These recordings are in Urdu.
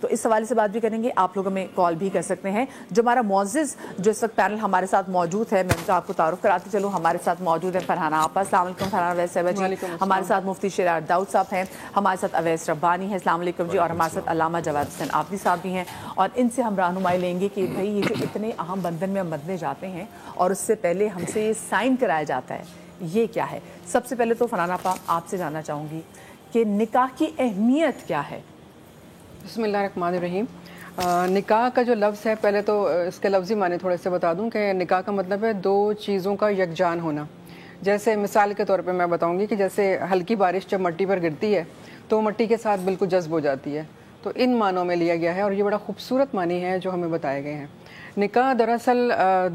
تو اس حوالے سے بات بھی کریں گے. آپ لوگ ہمیں کال بھی کر سکتے ہیں. جو ہمارا معزز جو اس وقت پینل ہمارے ساتھ موجود ہے, میں ان کا آپ کو تعارف کراتی چلوں. ہمارے ساتھ موجود ہے فرحانہ آپا. السلام علیکم فرحانہ جی. ہمارے ساتھ مفتی شیرار داؤد صاحب ہیں. ہمارے ساتھ اویس ربانی ہے. السلام علیکم جی. اور ہمارے ساتھ علامہ جواد حسین آفدی صاحب بھی ہیں. اور ان سے ہم رہنمائی لیں گے کہ بھائی یہ جو اتنے اہم بندھن میں ہم بندھنے جاتے ہیں اور اس سے پہلے ہم سے یہ سائن کرایا جاتا ہے, یہ کیا ہے. سب سے پہلے تو فرحانہ آپا آپ سے جاننا چاہوں گی کہ نکاح کی اہمیت کیا ہے. بسم اللہ الرحمن الرحیم. نکاح کا جو لفظ ہے, پہلے تو اس کے لفظی معنی تھوڑے سے بتا دوں کہ نکاح کا مطلب ہے دو چیزوں کا یکجان ہونا. جیسے مثال کے طور پہ میں بتاؤں گی کہ جیسے ہلکی بارش جب مٹی پر گرتی ہے تو مٹی کے ساتھ بالکل جذب ہو جاتی ہے, تو ان معنوں میں لیا گیا ہے اور یہ بڑا خوبصورت معنی ہے جو ہمیں بتائے گئے ہیں. نکاح دراصل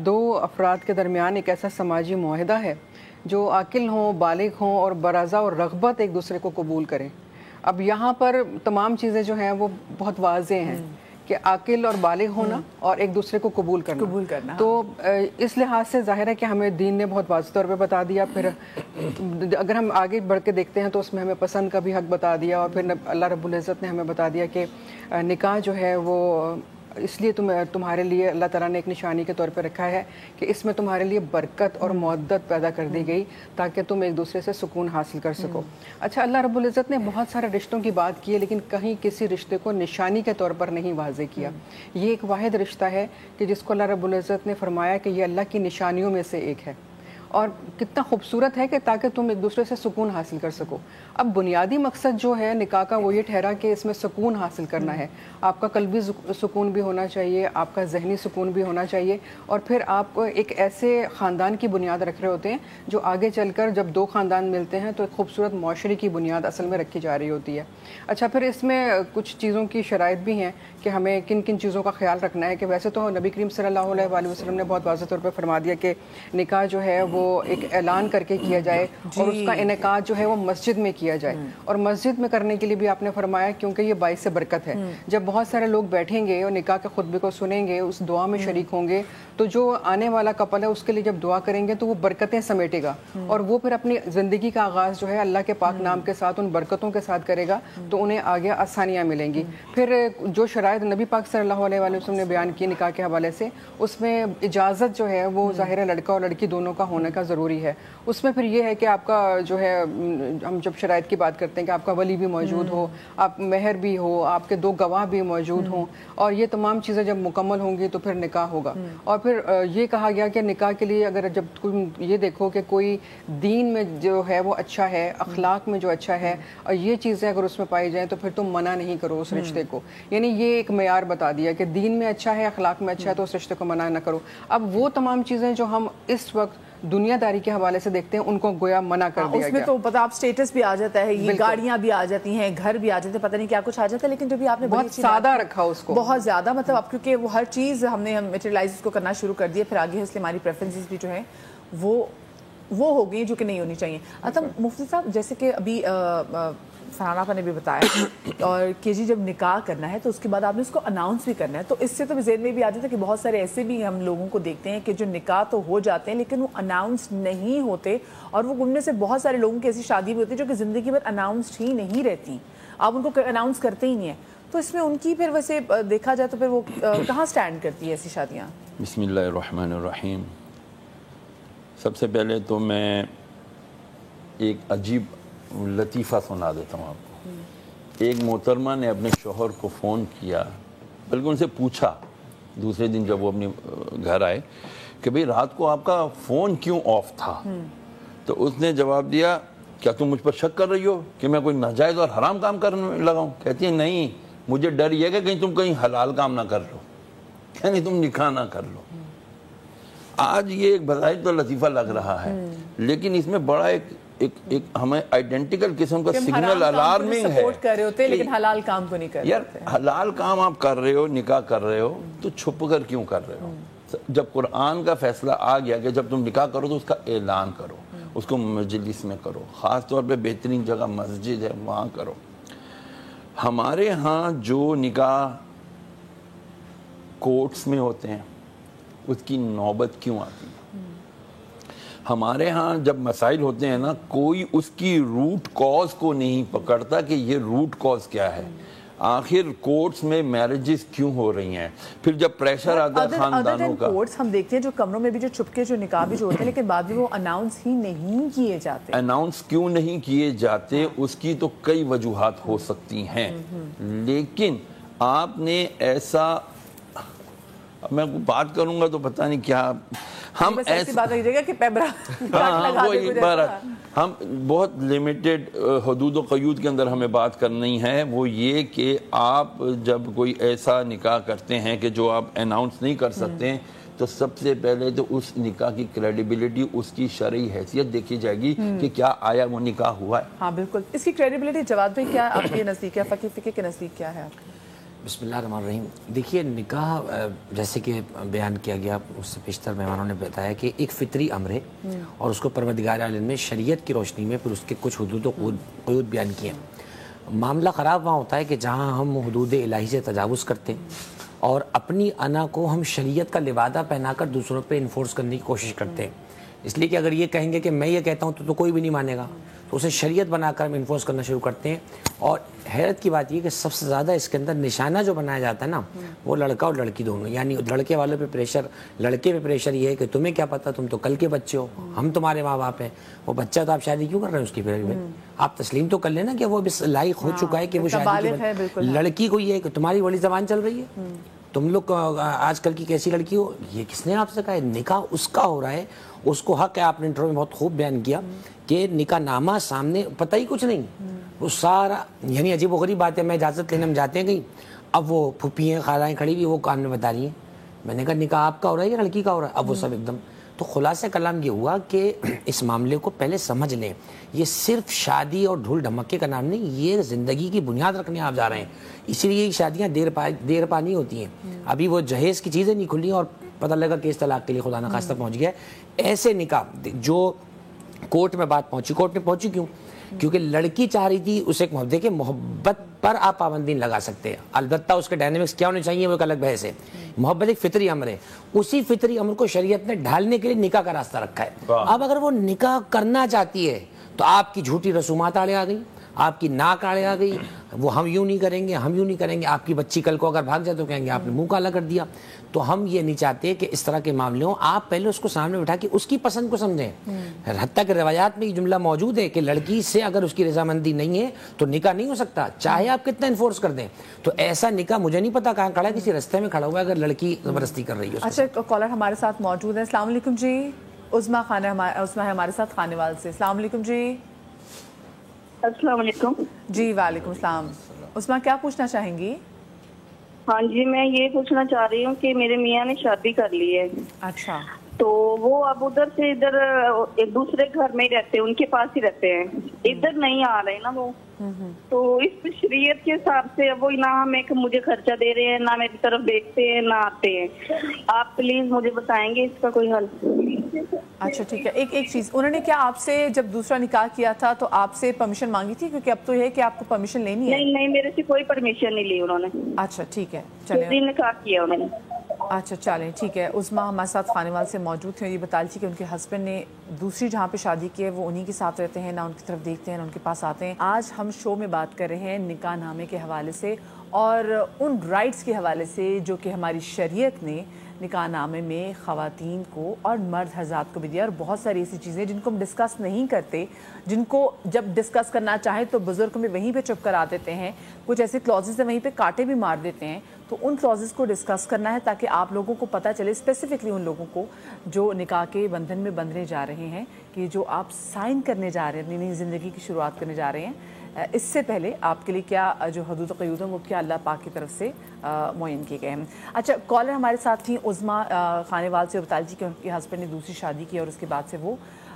دو افراد کے درمیان ایک ایسا سماجی معاہدہ ہے جو عاقل ہوں, بالغ ہوں اور برازہ اور رغبت ایک دوسرے کو قبول کریں. اب یہاں پر تمام چیزیں جو ہیں وہ بہت واضح ہیں کہ عاقل اور بالغ ہونا اور ایک دوسرے کو قبول کرنا. تو اس لحاظ سے ظاہر ہے کہ ہمیں دین نے بہت واضح طور پہ بتا دیا. پھر اگر ہم آگے بڑھ کے دیکھتے ہیں تو اس میں ہمیں پسند کا بھی حق بتا دیا, اور پھر اللہ رب العزت نے ہمیں بتا دیا کہ نکاح جو ہے وہ اس لیے تمہارے لیے اللہ تعالیٰ نے ایک نشانی کے طور پہ رکھا ہے کہ اس میں تمہارے لیے برکت اور مودت پیدا کر دی گئی تاکہ تم ایک دوسرے سے سکون حاصل کر سکو. اچھا, اللہ رب العزت نے بہت سارے رشتوں کی بات کی ہے لیکن کہیں کسی رشتے کو نشانی کے طور پر نہیں واضح کیا. یہ ایک واحد رشتہ ہے کہ جس کو اللہ رب العزت نے فرمایا کہ یہ اللہ کی نشانیوں میں سے ایک ہے, اور کتنا خوبصورت ہے کہ تاکہ تم ایک دوسرے سے سکون حاصل کر سکو. اب بنیادی مقصد جو ہے نکاح کا وہ یہ ٹھہرا کہ اس میں سکون حاصل کرنا ہے. آپ کا قلبی سکون بھی ہونا چاہیے, آپ کا ذہنی سکون بھی ہونا چاہیے, اور پھر آپ ایک ایسے خاندان کی بنیاد رکھ رہے ہوتے ہیں جو آگے چل کر جب دو خاندان ملتے ہیں تو ایک خوبصورت معاشرے کی بنیاد اصل میں رکھی جا رہی ہوتی ہے. اچھا, پھر اس میں کچھ چیزوں کی شرائط بھی ہیں کہ ہمیں کن کن چیزوں کا خیال رکھنا ہے. کہ ویسے تو نبی کریم صلی اللہ علیہ وآلہ وسلم نے بہت واضح طور پہ فرما دیا کہ نکاح جو ہے وہ ایک اعلان کر کے کیا جائے اور اس کا انعقاد جو ہے وہ مسجد میں کیا جائے. اور مسجد میں کرنے کے لیے بھی آپ نے فرمایا کیونکہ یہ باعث برکت ہے. جب بہت سارے لوگ بیٹھیں گے اور نکاح کے خطبے کو سنیں گے, اس دعا میں شریک ہوں گے, تو جو آنے والا کپل ہے اس کے لیے جب دعا کریں گے تو وہ برکتیں سمیٹے گا, اور وہ پھر اپنی زندگی کا آغاز جو ہے اللہ کے پاک نام کے ساتھ ان برکتوں کے ساتھ کرے گا, تو انہیں آگے آسانیاں ملیں گی. پھر جو شرائط نبی پاک صلی اللہ علیہ وآلہ وسلم نے بیان کی نکاح کے حوالے سے, اس میں اجازت جو ہے وہ ظاہر ہے لڑکا اور لڑکی دونوں کا ہونے کا ضروری ہے. اس میں پھر یہ ہے کہ آپ کا جو ہے, ہم جب شرائط کی بات کرتے ہیں کہ آپ کا ولی بھی موجود ہو, آپ مہر بھی ہو, آپ کے دو گواہ بھی موجود ہوں, اور یہ تمام چیزیں جب مکمل ہوں گی تو پھر نکاح ہوگا. اور پھر یہ کہا گیا کہ نکاح کے لیے اگر جب تم یہ دیکھو کہ کوئی دین میں جو ہے وہ اچھا ہے, اخلاق میں جو اچھا ہے, اور یہ چیزیں اگر اس میں پائی جائیں تو پھر تم منع نہیں کرو اس رشتے کو. یعنی یہ ایک معیار بتا دیا کہ دین میں اچھا ہے, اخلاق میں اچھا ہے, تو اس رشتے کو منع نہ کرو. اب وہ تمام چیزیں جو ہم اس وقت دنیا داری کے حوالے سے دیکھتے ہیں ان کو گویا منع کر دیا گیا. اس میں تو پتہ آپ سٹیٹس بھی آ جاتا ہے, یہ گاڑیاں بھی آ جاتی ہیں, گھر بھی آ جاتے ہیں, پتہ نہیں کیا کچھ آ جاتا ہے. لیکن جو بھی آپ نے بہت سادہ رکھا اس کو, بہت زیادہ, مطلب اب کیونکہ وہ ہر چیز ہم نے میٹیریلائز کو کرنا شروع کر دیا, پھر آگے اس لیے ہماری پریفرنسز بھی جو ہیں وہ ہو گئی جو کہ نہیں ہونی چاہیے. اچھا مفتی صاحب, جیسے کہ ابھی فرحانہ آپا نے بھی بتایا اور کہ جی جب نکاح کرنا ہے تو اس کے بعد آپ نے اس کو اناؤنس بھی کرنا ہے, تو اس سے تو ذہن میں بھی آ جاتا ہے کہ بہت سارے ایسے بھی ہم لوگوں کو دیکھتے ہیں کہ جو نکاح تو ہو جاتے ہیں لیکن وہ اناؤنس نہیں ہوتے, اور وہ ان میں سے بہت سارے لوگوں کی ایسی شادی بھی ہوتی ہے جو کہ زندگی بھر اناؤنسڈ ہی نہیں رہتی, آپ ان کو اناؤنس کرتے ہی نہیں ہیں. تو اس میں ان کی پھر ویسے دیکھا جائے تو پھر وہ کہاں سٹینڈ کرتی ہے ایسی شادیاں؟ بسم اللہ الرحمن الرحیم. سب سے پہلے تو میں ایک عجیب لطیفہ سنا دیتا ہوں آپ کو. ایک محترمہ نے اپنے شوہر کو فون کیا, بلکہ ان سے پوچھا دوسرے دن جب وہ اپنے گھر آئے کہ بھئی رات کو آپ کا فون کیوں آف تھا؟ تو اس نے جواب دیا, کیا تم مجھ پر شک کر رہی ہو کہ میں کوئی ناجائز اور حرام کام کرنے لگا ہوں؟ کہتی ہے نہیں, مجھے ڈر یہ کہ کہیں تم کہیں حلال کام نہ کر لو, یعنی تم نکاح نہ کر لو. آج یہ ایک بظاہر تو لطیفہ لگ رہا ہے, لیکن اس میں بڑا ایک ہمیں آئیڈینٹیکل قسم کا سگنل الارمنگ ہے. سپورٹ کر رہے ہوتے لیکن حلال کام کو نہیں کر رہے ہوتے. یار حلال کام آپ کر رہے ہو, نکاح کر رہے ہو, تو چھپ کر کیوں کر رہے ہو؟ جب قرآن کا فیصلہ آ گیا کہ جب تم نکاح کرو تو اس کا اعلان کرو, اس کو مجلس میں کرو, خاص طور پہ بہترین جگہ مسجد ہے وہاں کرو. ہمارے ہاں جو نکاح کورٹس میں ہوتے ہیں اس کی نوبت کیوں آتی ہے؟ ہمارے ہاں جب مسائل ہوتے ہیں نا, کوئی اس کی روٹ کاز کو نہیں پکڑتا کہ یہ روٹ کاز کیا ہے. آخر کورٹس میں میرجز کیوں ہو رہی ہیں؟ پھر جب پریشر آتا ہے خاندانوں کا، کورٹس ہم دیکھتے ہیں جو کمروں میں بھی جو چھپ کے جو نکاح بھی جو ہوتے ہیں لیکن بعد میں وہ اناؤنس ہی نہیں کیے جاتے. اناؤنس کیوں نہیں کیے جاتے؟ اس کی تو کئی وجوہات ہو سکتی ہیں، لیکن آپ نے ایسا، میں بات کروں گا تو پتہ نہیں کیا، ہم ایسی بات ہو جائے گا کہ پیبرا ہم بہت لیمیٹڈ حدود و قیود کے اندر ہمیں بات کرنی ہے. وہ یہ کہ آپ جب کوئی ایسا نکاح کرتے ہیں کہ جو آپ اناؤنس نہیں کر سکتے ہیں، تو سب سے پہلے تو اس نکاح کی کریڈیبلٹی، اس کی شرعی حیثیت دیکھی جائے گی کہ کیا آیا وہ نکاح ہوا ہے. ہاں بالکل. اس کی کریڈیبلٹی جواد بھائی کیا آپ کے نزدیک ہے، فقہ کے نزدیک کیا ہے آپ کا؟ بسم اللہ الرحمن الرحیم. دیکھیے نکاح جیسے کہ بیان کیا گیا، اس سے پیشتر مہمانوں نے بتایا کہ ایک فطری امر ہے اور اس کو پروردگار عالم نے شریعت کی روشنی میں پھر اس کے کچھ حدود و قیود بیان کیے ہیں. معاملہ خراب وہاں ہوتا ہے کہ جہاں ہم حدود الہی سے تجاوز کرتے ہیں اور اپنی انا کو ہم شریعت کا لبادہ پہنا کر دوسروں پہ انفورس کرنے کی کوشش کرتے ہیں. اس لیے کہ اگر یہ کہیں گے کہ میں یہ کہتا ہوں تو کوئی بھی نہیں مانے گا، تو اسے شریعت بنا کر ہم انفورس کرنا شروع کرتے ہیں. اور حیرت کی بات یہ کہ سب سے زیادہ اس کے اندر نشانہ جو بنایا جاتا ہے نا، وہ لڑکا اور لڑکی دونوں. یعنی لڑکے والوں پہ پریشر، لڑکے پہ پریشر یہ ہے کہ تمہیں کیا پتہ، تم تو کل کے بچے ہو، ہم تمہارے ماں باپ ہیں. وہ بچہ تو آپ شادی کیوں کر رہے ہیں اس کی پھر میں؟ آپ تسلیم تو کر لینا کہ وہ اب اس لائق ہو چکا ہے کہ وہ شادی. لڑکی کو یہ ہے کہ تمہاری بڑی زبان چل رہی ہے، تم لوگ آج کل کی کیسی لڑکی ہو. یہ کس نے آپ سے کہا ہے؟ نکاح اس کا ہو رہا ہے، اس کو حق ہے. آپ نے انٹرویو میں بہت خوب بیان کیا کہ نکاح نامہ سامنے، پتہ ہی کچھ نہیں، وہ سارا. یعنی عجیب و غریب بات ہے، میں اجازت لینے ہم جاتے ہیں کہیں، اب وہ پھوپھی ہیں، خالائیں کھڑی ہوئی، وہ کان میں بتا رہی ہیں. میں نے کہا نکاح آپ کا ہو رہا ہے یا لڑکی کا ہو رہا ہے؟ اب وہ سب ایک دم. تو خلاصہ کلام یہ ہوا کہ اس معاملے کو پہلے سمجھ لیں. یہ صرف شادی اور ڈھول ڈھمکے کا نام نہیں، یہ زندگی کی بنیاد رکھنے آپ جا رہے ہیں. اسی لیے یہ شادیاں دیر پا نہیں ہوتی ہیں. ابھی وہ جہیز کی چیزیں نہیں کھلی اور پتہ لگا کہ اس طلاق کے لیے خدا نخواستہ پہنچ گیا. ایسے نکاح جو کورٹ میں بات پہنچی، کورٹ میں پہنچی کیوں؟ کیونکہ لڑکی چاہ رہی تھی اسے ایک محبت، کہ محبت پر آپ پابندی لگا سکتے ہیں، البتہ اس کے ڈائنامکس کیا ہونے چاہیے وہ ایک الگ بحث ہے. محبت ایک فطری امر ہے، اسی فطری امر کو شریعت نے ڈھالنے کے لیے نکاح کا راستہ رکھا ہے. اب اگر وہ نکاح کرنا چاہتی ہے تو آپ کی جھوٹی رسومات آڑے آ گئی، آپ کی ناک آڑے آ گئی، وہ ہم یوں نہیں کریں گے، ہم یوں نہیں کریں گے. آپ کی بچی کل کو اگر بھاگ جائے تو کہیں گے آپ نے منہ کالا کر دیا. تو ہم یہ نہیں چاہتے کہ اس طرح کے معاملے ہوں. آپ پہلے اس کو سامنے بٹھا کے اس کی پسند کو سمجھیں. حتیٰ کہ روایات میں یہ جملہ موجود ہے کہ لڑکی سے اگر اس کی رضامندی نہیں ہے تو نکاح نہیں ہو سکتا، چاہے آپ کتنا انفورس کر دیں. تو ایسا نکاح مجھے نہیں پتا کہاں کھڑا ہے، کسی رستے میں کھڑا ہوا ہے اگر لڑکی زبردستی کر رہی ہے. اچھا کالر ہمارے ساتھ موجود ہے. السلام علیکم جی. عظمیٰ ہے ہمارے ساتھ خانیوال سے. السلام علیکم جی. السلام علیکم. جی وعلیکم السلام. عظمیٰ کیا پوچھنا چاہیں گی؟ ہاں جی، میں یہ پوچھنا چاہ رہی ہوں کہ میرے میاں نے شادی کر لی ہے. اچھا. تو وہ اب ادھر سے ادھر ایک دوسرے گھر میں ہی رہتے ہیں، ان کے پاس ہی رہتے ہیں، ادھر نہیں آ رہے نا وہ. تو اس شریعت کے حساب سے وہ نہ ہمیں مجھے خرچہ دے رہے ہیں، نہ میری طرف دیکھتے ہیں، نہ آتے ہیں. آپ پلیز مجھے بتائیں گے اس کا کوئی حل؟ اچھا ٹھیک ہے. ایک چیز، انہوں نے کیا آپ سے جب دوسرا نکاح کیا تھا تو آپ سے پرمیشن مانگی تھی؟ کیونکہ اب تو یہ ہے کہ آپ کو پرمیشن لینی ہے. نہیں، میرے سے کوئی پرمیشن نہیں لی انہوں نے. اچھا ٹھیک ہے، چلیں. نکاح کیا انہوں نے. اچھا چلیں ٹھیک ہے. عظمیٰ ہمارے ساتھ خانیوال سے موجود تھے. یہ بتا رہی تھی کہ ان کے ہسبینڈ نے دوسری جہاں پہ شادی کی ہے وہ انہی کے ساتھ رہتے ہیں، نہ ان کی طرف دیکھتے ہیں نہ ان کے پاس آتے ہیں. آج ہم شو میں بات کر رہے ہیں نکاح نامے کے حوالے سے اور ان رائٹس کے حوالے سے جو کہ ہماری شریعت نے نکاح نامے میں خواتین کو اور مرد حضرات کو بھی دیا. اور بہت ساری ایسی چیزیں جن کو ہم ڈسکس نہیں کرتے، جن کو جب ڈسکس کرنا چاہیں تو بزرگ میں وہیں پہ چپ کرا دیتے ہیں. کچھ ایسے کلوزز ہیں وہیں پہ کاٹے بھی مار دیتے ہیں. تو ان کلوزز کو ڈسکس کرنا ہے تاکہ آپ لوگوں کو پتہ چلے، اسپیسیفکلی ان لوگوں کو جو نکاح کے بندھن میں بندھنے جا رہے ہیں، کہ جو آپ سائن کرنے جا رہے ہیں، اپنی نئی زندگی کی شروعات کرنے جا رہے ہیں، اس سے پہلے آپ کے لیے کیا جو حدود و قیود ہیں وہ کیا اللہ پاک کی طرف سے معین کیے گئے ہیں. اچھا کالر ہمارے ساتھ تھیں عظمیٰ خانیوال سے. بتا دیجیے کہ ان کے ہسبینڈ نے دوسری شادی کی اور اس کے بعد سے وہ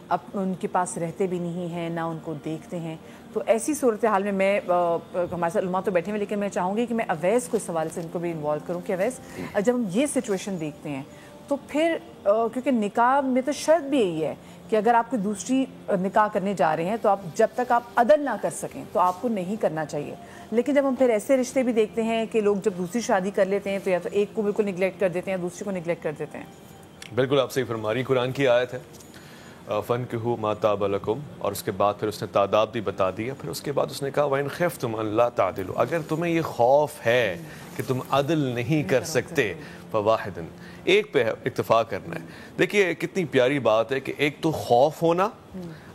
اب ان کے پاس رہتے بھی نہیں ہیں، نہ ان کو دیکھتے ہیں. تو ایسی صورتحال میں ہمارے ساتھ علماء تو بیٹھے ہوئے، لیکن میں چاہوں گی کہ میں اویس کو اس حوالے سے ان کو بھی انوالو کروں کہ اویس جب ہم یہ سچویشن دیکھتے ہیں تو پھر کیونکہ نکاح میں تو شرط بھی یہی ہے کہ اگر آپ کوئی دوسری نکاح کرنے جا رہے ہیں تو آپ جب تک آپ عدل نہ کر سکیں تو آپ کو نہیں کرنا چاہیے. لیکن جب ہم پھر ایسے رشتے بھی دیکھتے ہیں کہ لوگ جب دوسری شادی کر لیتے ہیں تو یا تو ایک کو بالکل نگلیکٹ کر دیتے ہیں یا دوسری کو نگلیکٹ کر دیتے ہیں. بالکل آپ صحیح فرما رہی. قرآن کی آیت ہے فَانكِحُوا مَا طَابَ لَكُمْ، اور اس کے بعد پھر اس نے تعداد بھی بتا دیا. پھر اس کے بعد اس نے کہا وَإِنْ خِفْتُمْ أَنْ لَا تَعْدِلُوا، اگر تمہیں یہ خوف ہے کہ تم عدل نہیں کر سکتے فواحد، ایک پہ اتفاق کرنا ہے. دیکھیے کتنی پیاری بات ہے کہ ایک تو خوف ہونا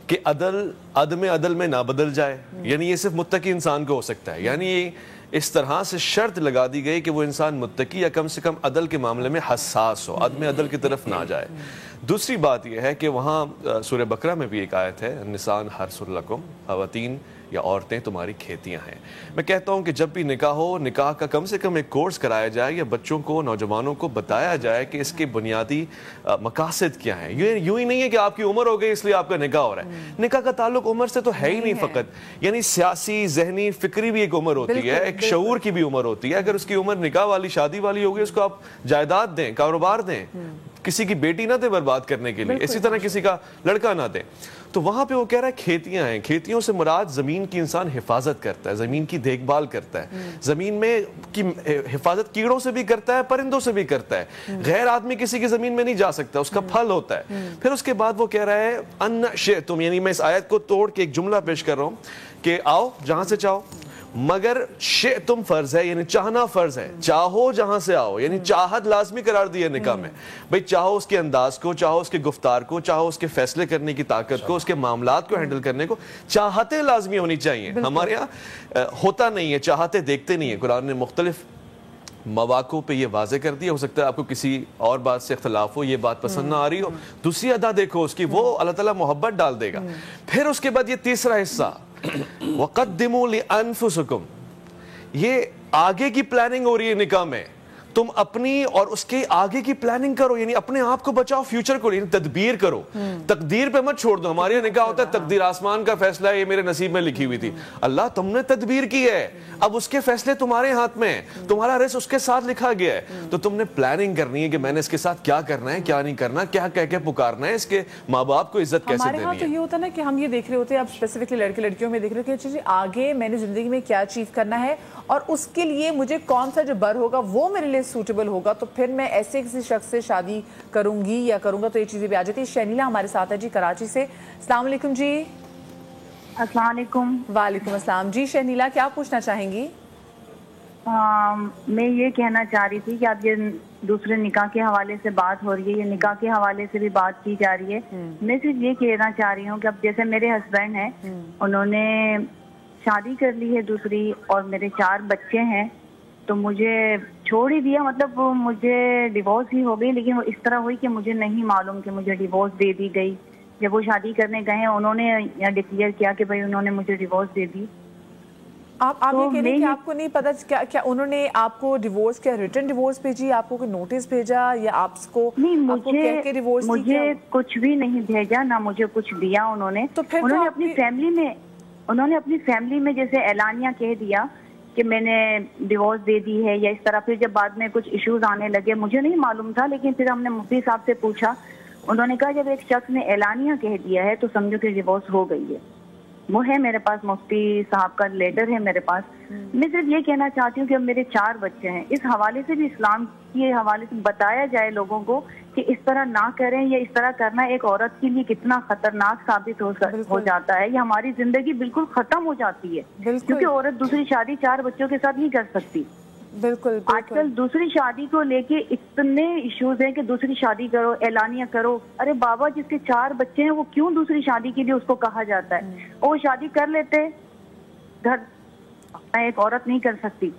کہ عدم عدل میں نہ بدل جائے، یعنی یہ صرف متقی انسان کو ہو سکتا ہے. یعنی اس طرح سے شرط لگا دی گئی کہ وہ انسان متقی یا کم سے کم عدل کے معاملے میں حساس ہو، عدم عدل کی طرف نہ جائے. دوسری بات یہ ہے کہ وہاں سورہ بقرہ میں بھی ایک آیت ہے النساء حرث لکم، خواتین یا عورتیں تمہاری کھیتیاں ہیں. میں کہتا ہوں کہ جب بھی نکاح ہو، نکاح کا کم سے کم ایک کورس کرایا جائے یا بچوں کو، نوجوانوں کو بتایا جائے کہ اس کے بنیادی مقاصد کیا ہیں. یوں ہی نہیں ہے کہ آپ کی عمر ہو گئی اس لیے آپ کا نکاح ہو رہا ہے. نکاح کا تعلق عمر سے تو ہے ہی نہیں فقط، یعنی سیاسی، ذہنی، فکری بھی ایک عمر ہوتی ہے، ایک شعور کی بھی عمر ہوتی ہے. اگر اس کی عمر نکاح والی، شادی والی ہوگی، اس کو آپ جائیداد دیں، کاروبار دیں، کسی کی بیٹی نہ دیں برباد کرنے کے لیے، اسی طرح کسی کا لڑکا نہ دیں. تو وہاں پہ وہ کہہ رہا ہے کھیتیاں ہیں. کھیتیوں سے مراد زمین کی انسان حفاظت کرتا ہے، زمین کی دیکھ بھال کرتا ہے، زمین میں کی حفاظت کیڑوں سے بھی کرتا ہے، پرندوں سے بھی کرتا ہے. غیر آدمی کسی کی زمین میں نہیں جا سکتا، اس کا پھل ہوتا ہے. پھر اس کے بعد وہ کہہ رہا ہے ان شئتم، یعنی میں اس آیت کو توڑ کے ایک جملہ پیش کر رہا ہوں کہ آؤ جہاں سے چاہو، مگر شئتم فرض ہے، یعنی چاہنا فرض ہے. چاہو جہاں سے آؤ، یعنی چاہت لازمی قرار دی ہے نکاح میں. بھئی چاہو اس کے انداز کو، چاہو اس کے گفتار کو، چاہو اس کے فیصلے کرنے کی طاقت کو، اس کے معاملات کو ہینڈل کرنے کو، چاہتیں لازمی ہونی چاہیے. ہمارے یہاں ہوتا نہیں ہے، چاہتیں دیکھتے نہیں ہیں. قرآن نے مختلف مواقع پہ یہ واضح کر دیا. ہو سکتا ہے آپ کو کسی اور بات سے اختلاف ہو، یہ بات پسند نہ آ رہی ہو، دوسری ادا دیکھو اس کی، وہ اللہ تعالیٰ محبت ڈال دے گا. پھر اس کے بعد یہ تیسرا حصہ وَقَدِّمُوا لِأَنفُسِكُمْ، یہ آگے کی پلاننگ ہو رہی ہے نکاح میں. تم اپنی اور اس کے آگے کی پلاننگ کرو، یعنی اپنے آپ کو بچاؤ، فیوچر کو، یعنی تدبیر کرو. تقدیر پہ مت چھوڑ دو. ہمارے یہاں نکاح ہوتا ہے تقدیر آسمان کا فیصلہ ہے، یہ میرے نصیب میں لکھی ہوئی تھی. اللہ تم نے تدبیر کی ہے، اب اس کے فیصلے تمہارے ہاتھ میں ہیں، تمہارا رزق اس کے ساتھ لکھا گیا ہے. تو تم نے پلاننگ کرنی ہے کہ میں نے اس کے ساتھ کیا کرنا ہے، کیا نہیں کرنا، کیا کہہ کے پکارنا ہے، اس کے ماں باپ کو عزت کیسے دینی ہے. ہمارے ہاں تو یہ ہوتا ہے نا کہ ہم یہ دیکھ رہے ہوتے ہیں، اب اسپیسیفکلی لڑکے لڑکیوں میں دیکھ رہے ہیں کہ آگے میں نے زندگی میں کیا اچیو کرنا ہے اور اس کے لیے مجھے کون سا جو بر ہوگا وہ میرے لیے سوٹیبل ہوگا، تو پھر میں ایسے کسی شخص سے شادی کروں گی یا کروں گا. تو یہ چیزیں بھی آ جاتی ہیں. شہنیلا ہمارے ساتھ ہے جی کراچی سے. السلام علیکم جی. السلام علیکم. وعلیکم السلام. جی شہنیلا کیا پوچھنا چاہیں گی؟ میں یہ کہنا چاہ رہی تھی کہ اب یہ دوسرے نکاح کے حوالے سے بات ہو رہی ہے، یہ نکاح کے حوالے سے بھی بات کی جا رہی ہے. میں صرف یہ کہنا چاہ رہی ہوں کہ اب جیسے میرے ہسبینڈ ہیں، انہوں نے شادی کر لی ہے دوسری، اور میرے 4 بچے ہیں، تو مجھے چھوڑ ہی دیا، مطلب مجھے ڈیورس ہی ہو گئی. لیکن وہ اس طرح ہوئی کہ مجھے نہیں معلوم کہ مجھے ڈیورس دے دی گئی. جب وہ شادی کرنے گئے انہوں نے یہاں ڈکلیئر کیا کہ بھائی انہوں نے مجھے ڈیورس دے دی. آپ یہ کہہ رہے ہیں کہ آپ کو نہیں پتا کیا انہوں نے آپ کو ڈیورس، کیا ریٹن ڈیورس بھیجی، آپ کو کوئی نوٹس بھیجا یا آپ کو مجھے کچھ بھی نہیں بھیجا، نہ مجھے کچھ دیا انہوں نے. انہوں نے اپنی فیملی میں جیسے اعلانیہ کہہ دیا کہ میں نے ڈیورس دے دی ہے یا اس طرح. پھر جب بعد میں کچھ ایشوز آنے لگے، مجھے نہیں معلوم تھا، لیکن پھر ہم نے مفتی صاحب سے پوچھا. انہوں نے کہا جب ایک شخص نے اعلانیہ کہہ دیا ہے تو سمجھو کہ ڈیورس ہو گئی ہے. وہ ہے میرے پاس، مفتی صاحب کا لیٹر ہے میرے پاس. میں صرف یہ کہنا چاہتی ہوں کہ اب میرے 4 بچے ہیں، اس حوالے سے بھی اسلام کے حوالے سے بتایا جائے لوگوں کو کہ اس طرح نہ کریں، یا اس طرح کرنا ایک عورت کے لیے کتنا خطرناک ثابت ہو جاتا ہے. یہ ہماری زندگی بالکل ختم ہو جاتی ہے، کیونکہ عورت دوسری شادی 4 بچوں کے ساتھ نہیں کر سکتی. بالکل. آج کل دوسری شادی کو لے کے اتنے ایشوز ہیں کہ دوسری شادی کرو، اعلانیہ کرو. ارے بابا جس کے 4 بچے ہیں وہ کیوں دوسری شادی کے لیے اس کو کہا جاتا ہے؟ وہ شادی کر لیتے، گھر ایک عورت نہیں کر سکتی.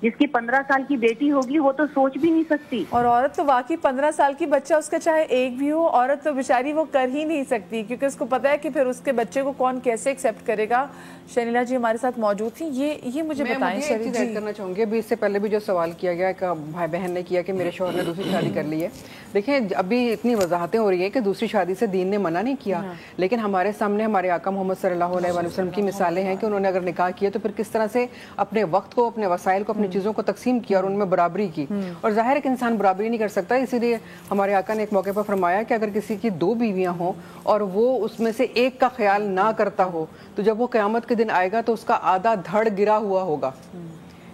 جس کی 15 سال کی بیٹی ہوگی وہ تو سوچ بھی نہیں سکتی. اور عورت تو واقعی 15 سال کی بچہ اس کا چاہے ایک بھی ہو، عورت تو بیچاری وہ کر ہی نہیں سکتی، کیونکہ اس کو پتا ہے کہ پھر اس کے بچے کو کون کیسے ایکسیپٹ کرے گا. شہنیلا جی ہمارے ساتھ موجود تھیں، یہ مجھے بتائیں. میں ایک چیز ایڈ کرنا چاہوں گی. ابھی اس سے پہلے بھی جو سوال کیا گیا کہ بھائی بہن نے کیا کہ میرے شوہر نے دوسری شادی کر لی ہے. دیکھیں ابھی اتنی وضاحتیں ہو رہی ہیں کہ دوسری شادی سے دین نے منع نہیں کیا، لیکن ہمارے سامنے ہمارے آقا محمد صلی اللہ علیہ وسلم کی مثالیں ہیں کہ انہوں نے اگر نکاح کیا تو پھر کس طرح سے اپنے وقت کو، اپنے وسائل کو، اپنی چیزوں کو تقسیم کیا اور ان میں برابری کی. اور ظاہر ہے کہ انسان برابری نہیں کر سکتا، اسی لیے ہمارے آقا نے ایک موقع پر فرمایا کہ اگر کسی کی 2 بیویاں ہوں اور وہ اس میں سے ایک کا خیال نہ کرتا ہو تو جب وہ قیامت کے دن آئے گا تو اس کا آدھا دھڑ گرا ہوا ہوگا.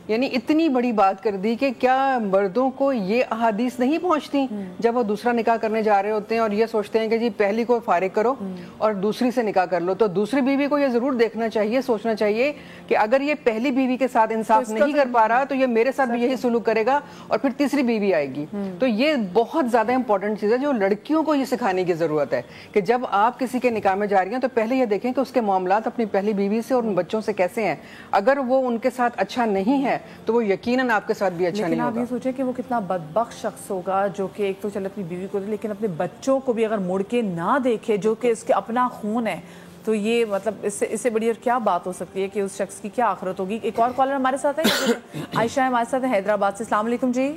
یعنی اتنی بڑی بات کر دی کہ کیا مردوں کو یہ احادیث نہیں پہنچتی جب وہ دوسرا نکاح کرنے جا رہے ہوتے ہیں اور یہ سوچتے ہیں کہ جی پہلی کو فارغ کرو اور دوسری سے نکاح کر لو، تو دوسری بیوی کو یہ ضرور دیکھنا چاہیے، سوچنا چاہیے کہ اگر یہ پہلی بیوی کے ساتھ انصاف نہیں کر پا رہا تو یہ میرے ساتھ بھی یہی سلوک کرے گا اور پھر تیسری بیوی آئے گی۔ تو یہ بہت زیادہ امپورٹنٹ چیز ہے جو لڑکیوں کو یہ سکھانے کی ضرورت ہے کہ جب آپ کسی کے نکاح میں جا رہی ہیں تو پہلے یہ دیکھیں کہ اس کے معاملات اپنی پہلی بیوی سے اور ان بچوں سے کیسے ہیں۔ اگر وہ ان کے ساتھ اچھا نہیں ہے تو وہ یقیناً آپ کے ساتھ بھی اچھا نہیں ہوگا۔ لیکن آپ یہ سوچیں کہ وہ کتنا بدبخت شخص ہوگا جو کہ ایک تو چل اپنی بیوی کو دے لیکن اپنے بچوں کو بھی اگر مڑ کے نہ دیکھے جو کہ اس کے اپنا خون ہے، تو یہ مطلب اس سے بڑی اور کیا بات ہو سکتی ہے کہ اس شخص کی کیا آخرت ہوگی۔ ایک اور کالر ہمارے ساتھ ہے، عائشہ ہمارے ساتھ ہے حیدرآباد سے۔ السلام علیکم جی۔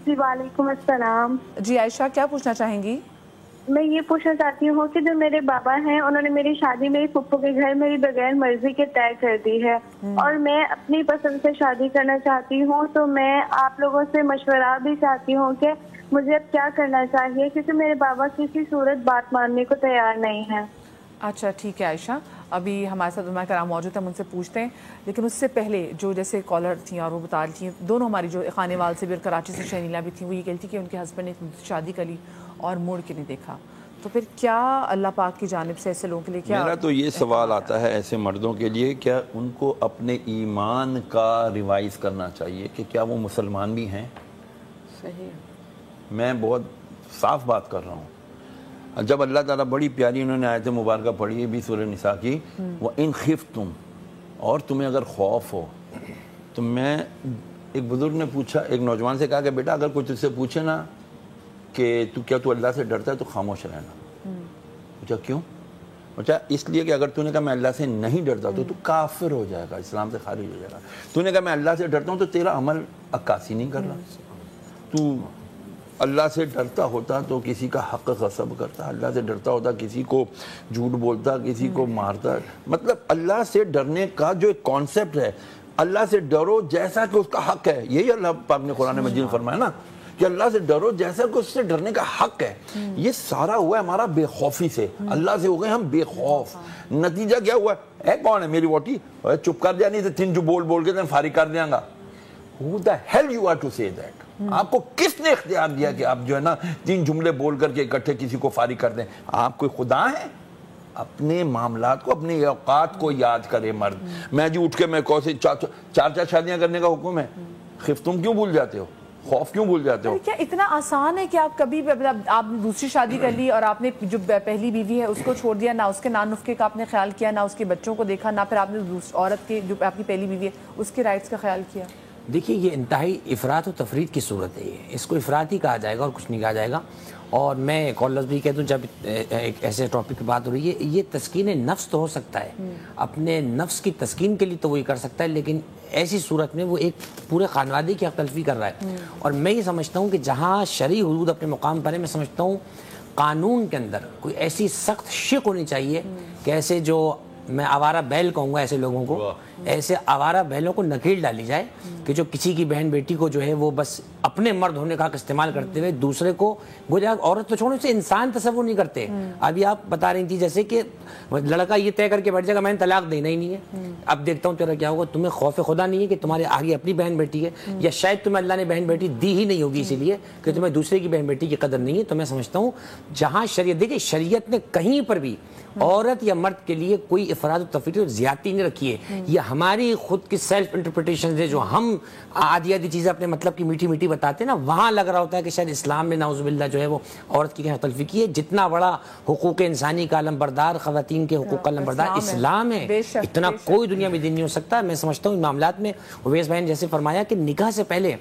جی وعلیکم السلام۔ جی عائشہ کیا پوچھنا چاہیں گی؟ میں یہ پوچھنا چاہتی ہوں کہ جو میرے بابا ہیں انہوں نے میری شادی میری پھپھو کے گھر میری بغیر مرضی کے طے کر دی ہے اور میں اپنی پسند سے شادی کرنا چاہتی ہوں، تو میں آپ لوگوں سے مشورہ بھی چاہتی ہوں کہ مجھے اب کیا کرنا چاہیے، کیونکہ میرے بابا کسی صورت بات ماننے کو تیار نہیں ہے۔ اچھا ٹھیک ہے عائشہ، ابھی ہمارے ساتھ علماء کرام موجود ہیں، ہم ان سے پوچھتے ہیں، لیکن اس سے پہلے جو جیسے کالر تھیں اور وہ بتا رہی تھیں دونوں ہماری جو خانے وال سے بھی اور کراچی سے شہنیلا بھی تھیں، وہ یہ کہتی تھی کہ ان کے ہسبینڈ نے شادی کر لی اور مڑ کے نہیں دیکھا، تو پھر کیا اللہ پاک کی جانب سے ایسے لوگوں کے لیے کیا؟ میرا تو یہ سوال آتا ہے ایسے مردوں کے لیے، کیا ان کو اپنے ایمان کا ریوائز کرنا چاہیے کہ کیا وہ مسلمان بھی ہیں؟ صحیح، میں بہت صاف بات کر رہا ہوں۔ جب اللہ تعالیٰ بڑی پیاری انہوں نے آیت مبارکہ پڑھی ہے بھی سورہ نساء کی، وَإِنْ خِفْتُمْ، اور تمہیں اگر خوف ہو، تو میں ایک بزرگ نے پوچھا، ایک نوجوان سے کہا کہ بیٹا اگر کوئی تجھ سے پوچھے نا کہ کیا تو اللہ سے ڈرتا ہے تو خاموش رہنا۔ پوچھا کیوں؟ پوچھا اس لیے کہ اگر تو نے کہا میں اللہ سے نہیں ڈرتا تو کافر ہو جائے گا، اسلام سے خارج ہو جائے گا۔ تو نے کہا میں اللہ سے ڈرتا ہوں تو تیرا عمل عکاسی نہیں کر رہا۔ تو اللہ سے ڈرتا ہوتا تو کسی کا حق غصب کرتا، اللہ سے ڈرتا ہوتا کسی کو جھوٹ بولتا، کسی کو مارتا۔ مطلب اللہ سے ڈرنے کا جو ایک کانسیپٹ ہے، اللہ سے ڈرو جیسا کہ اس کا حق ہے، یہی اللہ پاک نے قرآن مجید میں فرمایا نا کہ اللہ سے ڈرو جیسا کہ اس سے ڈرنے کا حق ہے۔ یہ سارا ہوا ہے ہمارا بے خوفی سے، اللہ سے ہو گئے ہم بے خوف۔ نتیجہ کیا ہوا ہے؟ اے کون ہے میری ووٹی؟ چپ کر دیا، نہیں تو تین جو بول کے تم فارغ کر دیا گا۔ Who the hell you are to say that؟ آپ کو کس نے اختیار دیا کہ آپ جو ہے نا تین جملے بول کر کے اکٹھے کسی کو فارغ کر دیں؟ آپ کوئی خدا ہیں؟ اپنے معاملات کو، اپنے اوقات کو یاد کرے مرد۔ میں جی اٹھ کے میں کون سے چار شادیاں کرنے کا حکم ہے، تم کیوں بھول جاتے ہو؟ خوف کیوں بھول جاتے ہو؟ کیا اتنا آسان ہے کہ آپ کبھی آپ دوسری شادی کر لی اور آپ نے جو پہلی بیوی ہے اس کو چھوڑ دیا، نہ اس کے نان نفقے کا آپ نے خیال کیا، نہ اس کے بچوں کو دیکھا، نہ پھر آپ نے عورت کے جو آپ کی پہلی بیوی ہے اس کے رائٹس کا خیال کیا؟ دیکھیے یہ انتہائی افراط و تفرید کی صورت ہے، یہ اس کو افراط ہی کہا جائے گا اور کچھ نہیں کہا جائے گا۔ اور میں ایک اور لفظ بھی کہہ دوں، جب ایک ایسے ٹاپک کی بات ہو رہی ہے، یہ تسکین نفس تو ہو سکتا ہے، اپنے نفس کی تسکین کے لیے تو وہی کر سکتا ہے، لیکن ایسی صورت میں وہ ایک پورے خانوادے کی حق تلفی کر رہا ہے۔ اور میں یہ سمجھتا ہوں کہ جہاں شرعی حدود اپنے مقام پر ہے، میں سمجھتا ہوں قانون کے اندر کوئی ایسی سخت شق ہونی چاہیے کہ ایسے جو میں آوارہ بیل کہوں گا ایسے لوگوں کو، ایسے آوارہ بیلوں کو نکیل ڈالی جائے کہ جو کسی کی بہن بیٹی کو جو ہے وہ بس اپنے مرد ہونے کا استعمال کرتے ہوئے دوسرے کو، وہ عورت تو چھوڑنے سے انسان تصور نہیں کرتے۔ ابھی آپ بتا رہی تھی جیسے کہ لڑکا یہ طے کر کے بیٹھ جائے گا میں نے طلاق دینا ہی نہیں ہے، اب دیکھتا ہوں تیرا کیا ہوگا۔ تمہیں خوف خدا نہیں ہے کہ تمہارے آگے اپنی بہن بیٹی ہے، یا شاید تمہیں اللہ نے بہن بیٹی دی ہی نہیں ہوگی اسی لیے کہ تمہیں دوسرے کی بہن بیٹی کی قدر نہیں ہے۔ تو میں سمجھتا ہوں جہاں شریعت، دیکھیں شریعت نے کہیں پر بھی عورت یا مرد کے لیے کوئی افراد و تفریط اور زیادتی نہیں رکھی ہے، یہ ہماری خود کی سیلف انٹرپریٹیشن ہے جو ہم آدھی چیزیں اپنے مطلب کی میٹھی میٹھی بتاتے ہیں نا، وہاں لگ رہا ہوتا ہے کہ شاید اسلام نے نعوذ باللہ جو ہے وہ عورت کی تلفی کی ہے۔ جتنا بڑا حقوق انسانی کا علم بردار، خواتین کے حقوق کا علم بردار اسلام ہے، اتنا کوئی دنیا میں دین نہیں ہو سکتا۔ میں سمجھتا ہوں ان معاملات میں اویس بھائی نے جیسے فرمایا کہ نکاح سے پہلے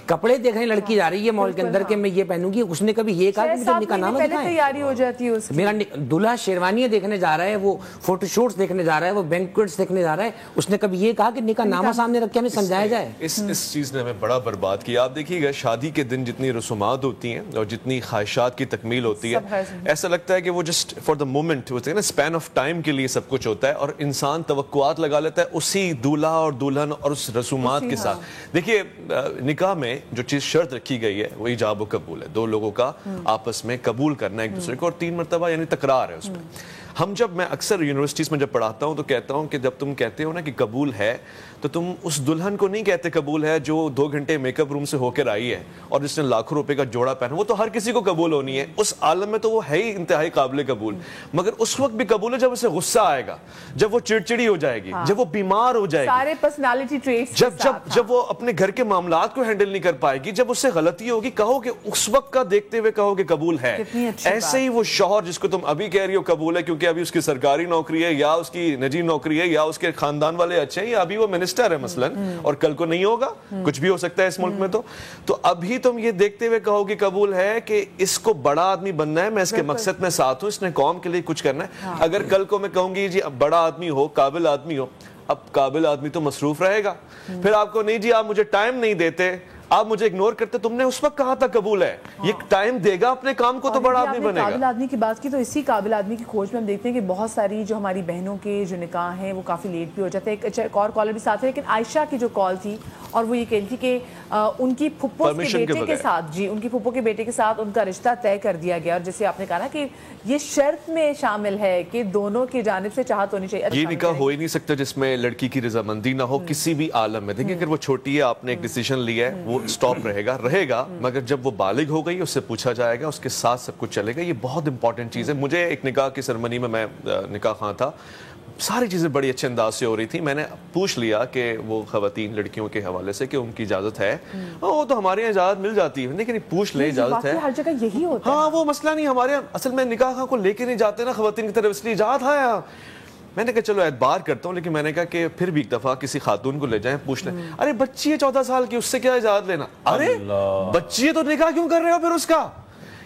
کپڑے دیکھنے لڑکی جا رہی ہے مال کے اندر کہ میں یہ پہنوں گی، اس نے کبھی یہ کہا کہ مجھے نکاح نامہ دکھائیں، تیاری ہو جاتی ہے میرا دلہا شیروانیاں دیکھنے جا رہا ہے، وہ فوٹو شوٹس دیکھنے جا رہا ہے، وہ بینکویٹس دیکھنے جا رہا ہے، اس نے کبھی یہ کہا کہ نکاح نامہ سامنے رکھ کے ہمیں سمجھایا جائے؟ اس چیز نے ہمیں بڑا برباد کیا۔ آپ دیکھیے گا شادی کے دن جتنی رسومات ہوتی ہیں اور جتنی خواہشات کی تکمیل ہوتی ہے، ایسا لگتا ہے کہ وہ جسٹ فار دا مومنٹ ہوتے ہیں نا، اسپین آف ٹائم کے لیے سب کچھ ہوتا ہے، اور انسان توقعات لگا لیتا ہے اسی دولہا اور دلہن اور اس رسومات کے ساتھ۔ دیکھیے نکاح میں جو چیز شرط رکھی گئی ہے وہ ایجاب و قبول ہے، دو لوگوں کا آپس میں قبول کرنا ایک دوسرے کو، اور 3 مرتبہ یعنی تکرار ہے اس میں۔ ہم جب میں اکثر یونیورسٹیز میں جب پڑھاتا ہوں تو کہتا ہوں کہ جب تم کہتے ہو نا کہ قبول ہے تو تم اس دلہن کو نہیں کہتے قبول ہے جو 2 گھنٹے میک اپ روم سے ہو کر آئی ہے اور جس نے لاکھوں روپے کا جوڑا پہنا. وہ تو ہر کسی کو قبول ہونی ہے, اس عالم میں تو وہ ہے ہی انتہائی قابل قبول, مگر اس وقت بھی قبول ہے جب اسے غصہ آئے گا, جب وہ چڑچڑی ہو جائے گی, جب وہ بیمار ہو جائے گی, سارے پرسنالٹی ٹریٹس جب وہ اپنے گھر کے معاملات کو ہینڈل نہیں کر پائے گی, جب اس سے غلطی ہوگی, کہو کہ اس وقت کا دیکھتے ہوئے کہو کہ قبول ہے. ایسے ہی وہ شوہر جس کو تم ابھی کہہ رہی ہو قبول ہے کیونکہ ابھی اس کی سرکاری نوکری ہے یا اس کی نجی نوکری ہے یا اس کے خاندان والے اچھے ہیں یا ابھی وہ منسٹر ہے مثلا اور کل کو نہیں ہوگا, کچھ بھی ہو سکتا ہے اس ملک میں, تو ابھی تم یہ دیکھتے ہوئے کہو کہ قبول ہے کہ اس کو بڑا آدمی بننا ہے, میں اس کے مقصد میں ساتھ ہوں, اس نے قوم کے لیے کچھ کرنا ہے. اگر کل کو میں کہوں گی جی اب بڑا آدمی ہو, قابل آدمی ہو, اب قابل آدمی تو مصروف رہے گا, پھر آپ کو نہیں جی آپ مجھے ٹائم نہیں دیتے, آپ مجھے اگنور کرتے, تم نے اس وقت کہا تھا قبول ہے, یہ ٹائم دے گا اپنے کام کو تو بڑا آدمی بنے گا. قابل آدمی کی بات کی تو اسی قابل آدمی کی کھوج میں ہم دیکھتے ہیں کہ بہت ساری جو ہماری بہنوں کے جو نکاح ہیں وہ کافی لیٹ بھی ہو جاتے ہیں. ایک اور کالر بھی ساتھ ہے, لیکن عائشہ کی جو کال تھی اور وہ یہ کہتی تھی کہ ان کی پھپھو کے بیٹے کے ساتھ, جی ان کی پھپھو کے بیٹے کے ساتھ ان کا رشتہ طے کر دیا گیا, اور جیسے آپ نے کہا نا کہ یہ شرط میں شامل ہے کہ دونوں کی جانب سے چاہت ہونی چاہیے. یہ نکاح ہو ہی نہیں سکتا جس میں لڑکی کی رضامندی نہ ہو کسی بھی عالم میں. دیکھیں اگر وہ چھوٹی ہے, آپ نے ایک ڈیسیژن لیا ہے, وہ سٹاپ رہے گا, مگر جب وہ بالغ ہو گئی اس سے پوچھا جائے گا, اس کے ساتھ سب کچھ چلے گا. یہ بہت امپورٹنٹ چیز ہے. مجھے ایک نکاح کی سرمنی میں نکاح خواہ تھا, ساری چیزیں بڑی اچھے انداز سے ہو رہی تھی. میں نے پوچھ لیا کہ وہ خواتین لڑکیوں کے حوالے سے کہ ان کی اجازت ہے, وہ تو ہمارے یہاں اجازت مل جاتی ہے, لیکن پوچھ لیں اجازت ہے, ہر جگہ یہی ہوتا ہے. ہاں وہ مسئلہ نہیں. ہمارے یہاں اصل میں نکاح خواہ کو لے کے نہیں جاتے نا خواتین کی طرف, اس لیے اجازت ہے. میں نے کہا چلو اعتبار کرتا ہوں, لیکن میں نے کہا کہ پھر بھی ایک دفعہ کسی خاتون کو لے جائیں, پوچھ لیں, ارے بچی ہے 14 سال کی, اس سے کیا اجازت لینا, ارے بچی ہے تو نکاح کیوں کر رہے ہو پھر اس کا.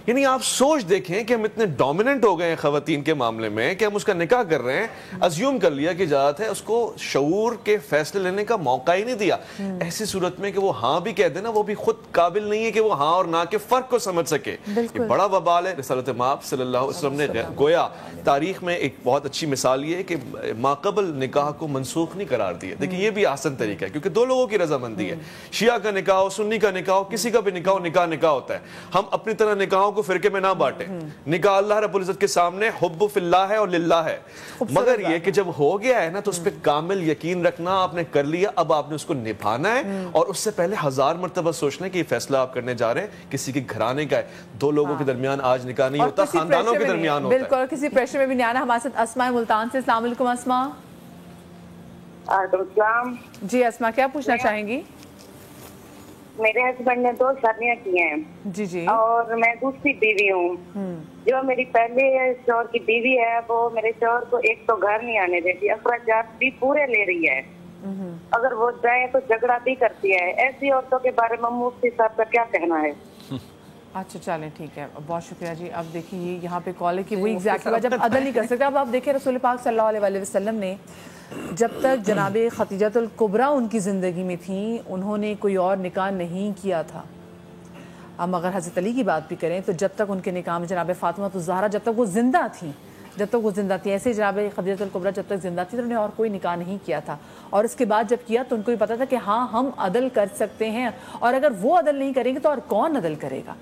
یعنی آپ سوچ دیکھیں کہ ہم اتنے ڈومیننٹ ہو گئے ہیں خواتین کے معاملے میں کہ ہم اس کا نکاح کر رہے ہیں, ازیوم کر لیا کہ اجازت ہے, اس کو شعور کے فیصلے لینے کا موقع ہی نہیں دیا. ایسی صورت میں کہ وہ ہاں بھی کہہ دے نا, وہ بھی خود قابل نہیں ہے کہ وہ ہاں اور نہ کے فرق کو سمجھ سکے. یہ بڑا وبال ہے. رسالت مآب صلی اللہ علیہ وسلم نے گویا تاریخ میں ایک بہت اچھی مثال یہ ہے کہ ماقبل نکاح کو منسوخ نہیں قرار دیا. دیکھیں یہ بھی آسان طریقہ ہے کیونکہ 2 لوگوں کی رضامندی ہے. شیعہ کا نکاح ہو, سنی کا نکاح ہو, کسی کا بھی نکاح ہو, نکاح ہوتا ہے. ہم اپنی طرح نکاحوں کو فرقے میں نہ بانٹے. نکاح اللہ رب العزت کے سامنے حب فی اللہ ہے اور للہ ہے, مگر یہ کہ جب ہو گیا ہے نا تو اس پہ کامل یقین رکھنا, آپ نے کر لیا, اب آپ نے اس کو نبھانا ہے, اور اس سے پہلے 1000 مرتبہ سوچنا ہے کہ یہ فیصلہ آپ کرنے جا رہے ہیں کسی کے گھرانے کا ہے. 2 لوگوں کے درمیان آج نکاح نہیں ہوتا, خاندانوں کے درمیان ہوتا ہے. بالکل, کسی پریشر میں بھی نہیں آنا. ہمارے ساتھ اسماء ملتان سے. السلام علیکم اسماء. وعلیکم السلام. جی اسماء, کیا پوچھنا چاہیں گی؟ میرے ہسبینڈ نے 2 شادیاں کی ہیں. جی جی. اور میں دوسری بیوی ہوں. جو میری پہلے شوہر کی بیوی ہے وہ میرے شوہر کو ایک تو گھر نہیں آنے دیتی, اخراجات بھی پورے لے رہی ہے, اگر وہ جائے تو جھگڑا بھی کرتی ہے. ایسی عورتوں کے بارے میں مفتی صاحب کا کیا کہنا ہے؟ اچھا چلیں ٹھیک ہے, بہت شکریہ جی. اب دیکھیے یہاں پہ کال ہے کہ وہی ایگزیکٹلی جب عدل نہیں کر سکتے. اب آپ دیکھیں رسول پاک صلی اللہ علیہ وسلم نے جب تک جناب خدیجۃ الکبریٰ ان کی زندگی میں تھیں, انہوں نے کوئی اور نکاح نہیں کیا تھا. ہم اگر حضرت علی کی بات بھی کریں تو جب تک ان کے نکاح میں جناب فاطمہ الزہرا جب تک وہ زندہ تھیں, ایسے جناب خدیجۃ الکبریٰ جب تک زندہ تھی تو انہوں نے اور کوئی نکاح نہیں کیا تھا. اور اس کے بعد جب کیا تو ان کو بھی پتا تھا کہ ہاں ہم عدل کر سکتے ہیں, اور اگر وہ عدل نہیں کریں گے تو اور کون عدل کرے گا.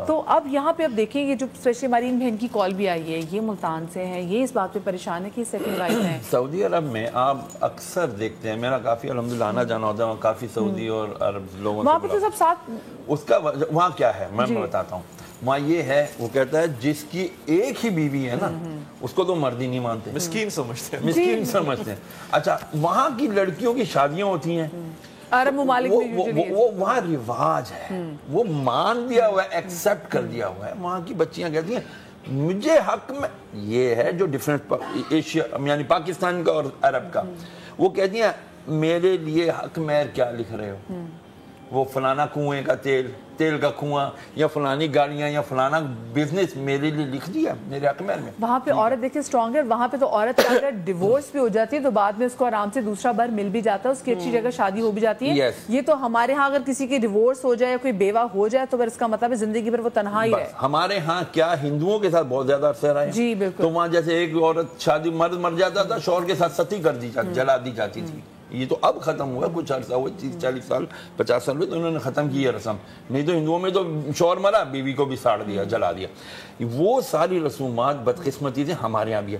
تو اب یہاں پہ اب دیکھیں یہ جو اسپیشلی ہماری بہن کی کال بھی آئی ہے, یہ ملتان سے ہیں, یہ اس بات پہ پریشان ہے کہ سیکنڈ وائف ہیں. سعودی عرب میں آپ اکثر دیکھتے ہیں, میرا کافی الحمدللہ آنا جانا ہوتا ہے وہاں, کافی سعودی اور عرب لوگوں وہاں پہ تو سب ساتھ. اس کا وہاں کیا ہے میں بتاتا ہوں. وہاں یہ ہے, وہ کہتا ہے جس کی ایک ہی بیوی ہے نا اس کو تو مرد ہی نہیں مانتے, مسکین سمجھتے ہیں. اچھا وہاں کی لڑکیوں کی شادیاں ہوتی ہیں عرب ممالک میں, وہ وہاں رواج ہے, وہ مان لیا ہوا ہے, ایکسیپٹ کر لیا ہوا ہے. وہاں کی بچیاں کہتی ہیں مجھے حق میں, یہ ہے جو ڈیفرنٹ ایشیا یعنی پاکستان کا اور عرب کا, وہ کہتی ہیں میرے لیے حق مہر کیا لکھ رہے ہو, وہ فلانا کنویں کا تیل کا کنواں یا فلانی گاڑیاں یا فلانا بزنس میرے لیے لکھ دیا میرے حق مہر میں. وہاں پہ عورت دیکھیں اسٹرانگ ہے. وہاں پہ تو عورت اگر ڈیورس بھی ہو جاتی ہے تو بعد میں اس کو آرام سے دوسرا بار مل بھی جاتا ہے, اس کی اچھی جگہ شادی ہو بھی جاتی ہے. یہ تو ہمارے ہاں اگر کسی کی ڈیورس ہو جائے, کوئی بیوہ ہو جائے تو پھر اس کا مطلب ہے زندگی بھر وہ تنہا ہی رہے. ہمارے ہاں کیا ہندوؤں کے ساتھ بہت زیادہ عرصہ رہے, جی بالکل. تو وہاں جیسے ایک عورت شادی مرد مر جاتا تھا, شوہر کے ساتھ ستی کر دی جلا دی جاتی تھی. یہ تو اب ختم ہوا, کچھ عرصہ ہوا, 30-40 سال 50 سال ہوئے تو انہوں نے ختم کی ہے رسم. نہیں تو ہندوؤں میں تو شوہر مرا بیوی کو بھی ساڑ دیا, جلا دیا. وہ ساری رسومات بدقسمتی سے ہمارے یہاں بھی ہے.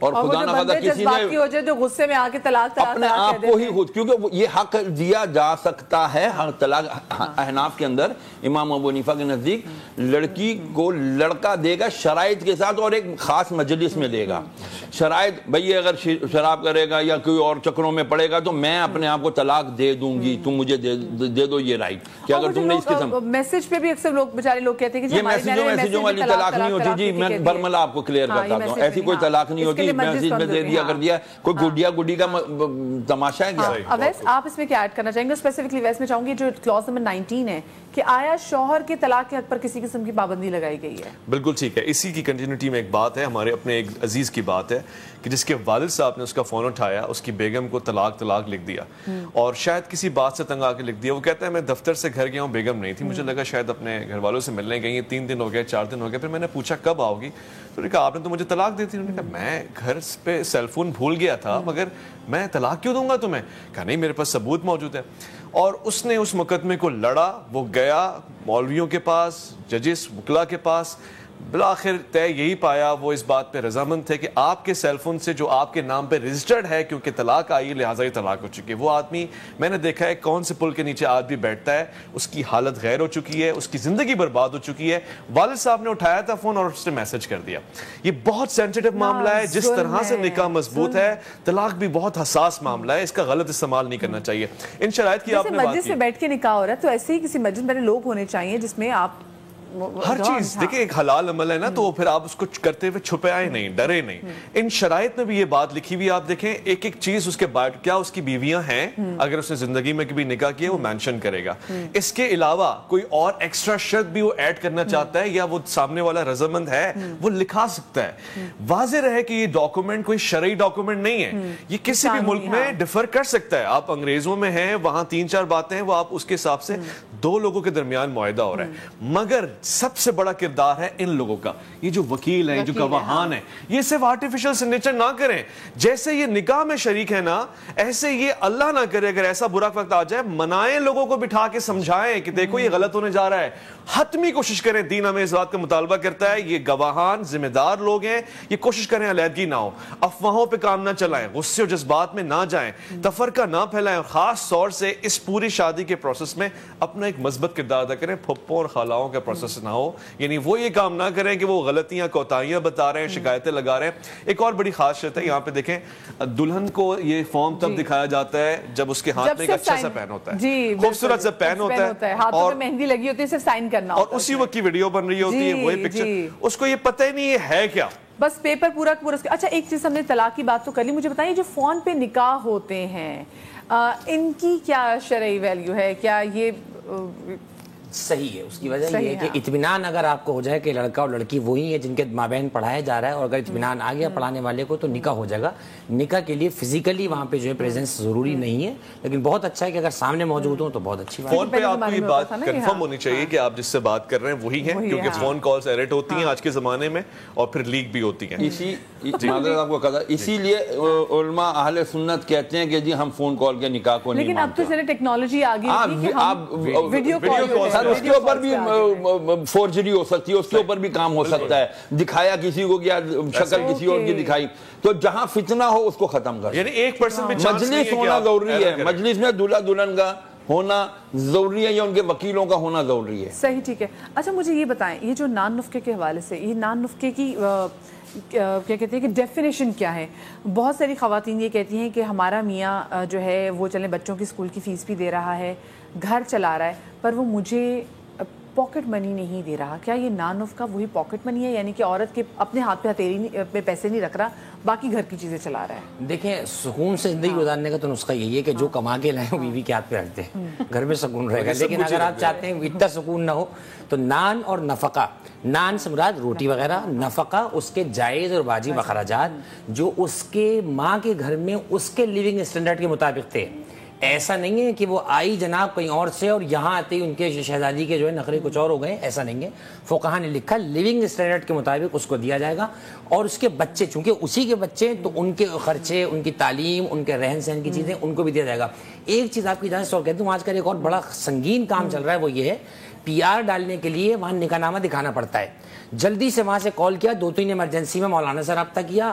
اور خدا نہ خدا کسی نے ہو جائے جو غصے میں آ کے طلاق اپنے آپ کو ہی خود، کیونکہ یہ حق دیا جا سکتا ہے طلاق احناف کے اندر، امام ابو حنیفہ کے نزدیک لڑکی کو لڑکا دے گا شرائط کے ساتھ اور ایک خاص مجلس میں دے گا. شرائط بھئی اگر شراب کرے گا یا کوئی اور چکروں میں پڑے گا تو میں اپنے آپ کو طلاق دے دوں گی، تم مجھے دے دو یہ رائٹ. کہ اگر تم نے اس قسم میسج پہ بھی اکثر لوگ بیچارے لوگ کہتے ہیں کہ یہ میسیجوں والی طلاق نہیں ہوتی جی، میں برملا آپ کو کلیئر کرتا ہوں، ایسی کوئی طلاق نہیں ہوتی. میسیج میں دے دیا کر دیا، کوئی گڈی کا تماشا ہے کیا؟ اویس آپ اس میں کیا ایڈ کرنا چاہیں گے؟ اسپیسیفکلی ویس میں چاہوں گی جو کلاس نمبر 19 ہے کہ آیا شوہر کے طلاق کے حق پر کسی قسم کی پابندی لگائی گئی ہے؟ بالکل ٹھیک ہے، اسی کی کنٹینیوٹی میں ایک بات ہے، ہمارے اپنے ایک عزیز کی بات ہے کہ جس کے والد صاحب نے اس کا فون اٹھایا، اس کی بیگم کو طلاق لکھ دیا، اور شاید کسی بات سے تنگ آ کے لکھ دیا. وہ کہتا ہے میں دفتر سے گھر گیا ہوں، بیگم نہیں تھی، مجھے لگا شاید اپنے گھر والوں سے ملنے گئی ہیں، 3 دن ہو گئے 4 دن ہو گئے. پھر میں نے پوچھا کب آؤ گی؟ تو نے کہا آپ نے تو مجھے طلاق دی تھی. انہوں نے کہا میں گھر پہ سیل فون بھول گیا تھا، مگر میں طلاق کیوں دوں گا تمہیں؟ کہا نہیں میرے پاس ثبوت موجود ہے. اور اس نے اس مقدمے کو لڑا، وہ گیا مولویوں کے پاس، ججز وکلا کے پاس، بالآخر طے یہی پایا، وہ اس بات پہ رضامند تھے کہ آپ کے سیل فون سے جو آپ کے نام پہ رجسٹرڈ ہے، کیونکہ طلاق آئی لہٰذا یہ طلاق ہو چکی ہے. وہ آدمی میں نے دیکھا ہے کون سے پل کے نیچے آج بھی بیٹھتا ہے، اس کی حالت غیر ہو چکی ہے، اس کی زندگی برباد ہو چکی ہے. والد صاحب نے اٹھایا تھا فون اور اس نے میسج کر دیا. یہ بہت سینسیٹیو معاملہ ہے، جس طرح سے نکاح مضبوط ہے طلاق بھی بہت حساس معاملہ ہے، اس کا غلط استعمال نہیں کرنا چاہیے. ان شرائط کی آپ نے بات کی، مجلس میں بیٹھ کے نکاح ہو رہا ہے تو ایسے ہی کسی مجلس میں لوگ ہونے چاہیے جس میں آپ ہر چیز دیکھیں ایک حلال عمل ہے نا، تو پھر آپ اس کو کرتے ہوئے چھپے آئے نہیں، ڈرے نہیں. ان شرائط میں بھی یہ بات لکھی ہوئی آپ دیکھیں، ایک ایک چیز اس کے بعد کیا اس کی بیویاں ہیں، اگر اس نے زندگی میں کبھی نکاح کیا وہ مینشن کرے گا. اس کے علاوہ کوئی اور ایکسٹرا شرط بھی وہ ایڈ کرنا چاہتا ہے یا وہ سامنے والا رضامند ہے وہ لکھا سکتا ہے. واضح رہے کہ یہ ڈاکومنٹ کوئی شرعی ڈاکومنٹ نہیں ہے، یہ کسی بھی ملک میں ڈیفر کر سکتا ہے. آپ انگریزوں میں ہیں، وہاں 3-4 باتیں ہیں، وہ آپ اس کے حساب سے 2 لوگوں کے درمیان معاہدہ ہو رہا ہے. مگر سب سے بڑا کردار ہے ان لوگوں کا، یہ جو وکیل ہیں، جو گواہان ہیں، یہ صرف آرٹیفیشل سگنیچر نہ کریں. جیسے یہ نکاح میں شریک ہے نا، ایسے یہ اللہ نہ کرے اگر ایسا برا وقت آ جائے، منائیں لوگوں کو، بٹھا کے سمجھائیں کہ دیکھو یہ غلط ہونے جا رہا ہے. حتمی کوشش کریں، دین ہمیں اس بات کا مطالبہ کرتا ہے، یہ گواہان ذمہ دار لوگ ہیں، یہ کوشش کریں علیحدگی نہ ہو، افواہوں پہ کام نہ چلائیں، غصے و جذبات میں نہ جائیں، تفرقہ نہ پھیلائیں، اور خاص طور سے اس پوری شادی کے پروسیس میں اپنا ایک مثبت کردار ادا کریں. پھپھوں اور خالاؤں کا پروسیس نہ ہو، یعنی وہ یہ کام نہ کریں کہ وہ غلطیاں کوتاہیاں بتا رہے ہیں، شکایتیں لگا رہے ہیں. ایک اور بڑی خاص شرط ہے یہاں پہ دیکھیں، دلہن کو یہ فارم تب دکھایا جاتا ہے جب اس کے ہاتھ میں ایک اچھا سا پین ہوتا ہے، خوبصورت سا پین ہوتا ہے، ہاتھوں میں مہندی لگی ہوتی ہے، صرف سائن کرنا اور اسی وقت کی ویڈیو بن رہی ہوتی ہے، وہی پکچر، اس کو یہ پتہ ہی نہیں یہ ہے کیا، بس پیپر پورا پورا. اچھا ایک چیز ہم نے طلاق کی بات تو کر لی، مجھے بتائیے جو فون پہ نکاح ہوتے ہیں ان کی کیا شرعی ویلیو ہے؟ کیا یہ صحیح ہے؟ اس کی وجہ یہ ہے کہ اطمینان اگر آپ کو ہو جائے کہ لڑکا اور لڑکی وہی ہے جن کے مابین پڑھایا جا رہا ہے، اور اگر اطمینان آ گیا پڑھانے والے کو تو نکاح ہو جائے گا. نکاح کے لیے فزیکلی وہاں پہ جو ہے پریزنس ضروری نہیں ہے، لیکن بہت اچھا ہے کہ اگر سامنے موجود ہوں تو بہت اچھی بات ہے. فون پہ آپ کو یہ بات کنفرم ہونی چاہیے کہ آپ جس سے بات کر رہے ہیں وہی ہیں، کیونکہ فون کالز ایڈٹ ہوتی ہیں آج کے زمانے میں اور پھر لیک بھی ہوتی ہیں. اسی لیے علماء اہل سنت کہتے ہیں کہ جی ہم فون کال کے نکاح کو نہیں مانتے. لیکن اب تو چلے ٹیکنالوجی آ گئی، آپ ویڈیو کال، اس کے اوپر بھی فورجری ہو سکتی ہے، اس کے اوپر بھی کام ہو سکتا ہے، دکھایا کسی کو کیا شکل کسی اور کی دکھائی. تو جہاں فتنہ ہو اس کو ختم کر، یعنی 1% بھی مجلس ہونا ضروری ہے، مجلس میں دلہا دلہن کا ہونا ضروری ہے یا ان کے وکیلوں کا ہونا ضروری ہے. صحیح، ٹھیک ہے. اچھا مجھے یہ بتائیں، یہ جو نان نفقے کے حوالے سے، یہ نان نفقے کی کیا کہتے ہیں کہ ڈیفینیشن کیا ہے؟ بہت ساری خواتین یہ کہتی ہیں کہ ہمارا میاں جو ہے وہ چلیں بچوں کی اسکول کی فیس بھی دے رہا ہے، گھر چلا رہا ہے، پر وہ مجھے پاکٹ منی نہیں دے رہا. کیا یہ نان نفقہ وہی پاکٹ منی ہے؟ یعنی کہ عورت کے اپنے ہاتھ پہ ہتھیلی پہ پیسے نہیں رکھ رہا، باقی گھر کی چیزیں چلا رہا ہے. دیکھیں سکون سے زندگی گزارنے کا تو نسخہ یہی ہے کہ جو کما کے لائیں وہ بیوی کے ہاتھ پہ رکھتے ہیں، گھر میں سکون رہے گا. لیکن اگر آپ چاہتے ہیں اتنا سکون نہ ہو تو نان اور نفقہ، نان سے مراد روٹی وغیرہ، نفقہ اس کے جائز اور واجب اخراجات جو اس کے ماں کے گھر میں اس کے لیونگ اسٹینڈرڈ کے مطابق تھے. ایسا نہیں ہے کہ وہ آئی جناب کہیں اور سے اور یہاں آتے ہی ان کے شہزادی کے جو ہے نخرے کچھ اور ہو گئے، ایسا نہیں ہے. فقہاء نے لکھا لیونگ اسٹینڈرڈ کے مطابق اس کو دیا جائے گا، اور اس کے بچے چونکہ اسی کے بچے تو ان کے خرچے، ان کی تعلیم، ان کے رہن سہن کی چیزیں ان کو بھی دیا جائے گا. ایک چیز آپ کی اجازت سے اور کہتا ہوں، آج کل ایک اور بڑا سنگین کام چل رہا ہے، وہ یہ ہے PR ڈالنے کے لیے وہاں نکاح نامہ دکھانا پڑتا ہے. جلدی سے وہاں سے کال کیا، 2-3 ایمرجنسی میں مولانا سے رابطہ کیا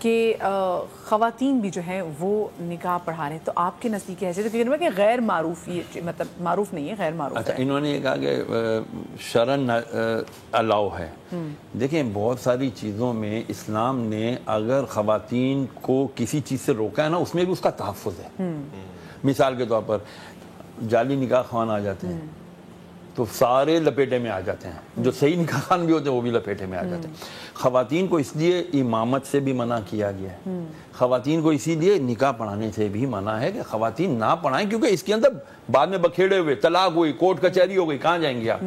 کہ خواتین بھی جو ہیں وہ نکاح پڑھا رہے ہیں، تو آپ کے نزدیک ہے کہ غیر معروف، یہ مطلب معروف نہیں ہے، غیر معروف اچھا ہے؟ انہوں نے یہ کہا کہ شرعاً الاؤ ہے. دیکھیں بہت ساری چیزوں میں اسلام نے اگر خواتین کو کسی چیز سے روکا ہے نا، اس میں بھی اس کا تحفظ ہے. مثال کے طور پر جعلی نکاح خوان آ جاتے ہیں تو سارے لپیٹے میں آ جاتے ہیں، جو صحیح نکاح خوان بھی ہوتے ہیں وہ بھی لپیٹے میں آ جاتے ہیں. خواتین کو اس لیے امامت سے بھی منع کیا گیا ہے، خواتین کو اسی لیے نکاح پڑھانے سے بھی منع ہے کہ خواتین نہ پڑھائیں، کیونکہ اس کے اندر بعد میں بکھیڑے ہوئے طلاق ہوئی، کورٹ کچہری ہو گئی، کہاں جائیں گے آپ.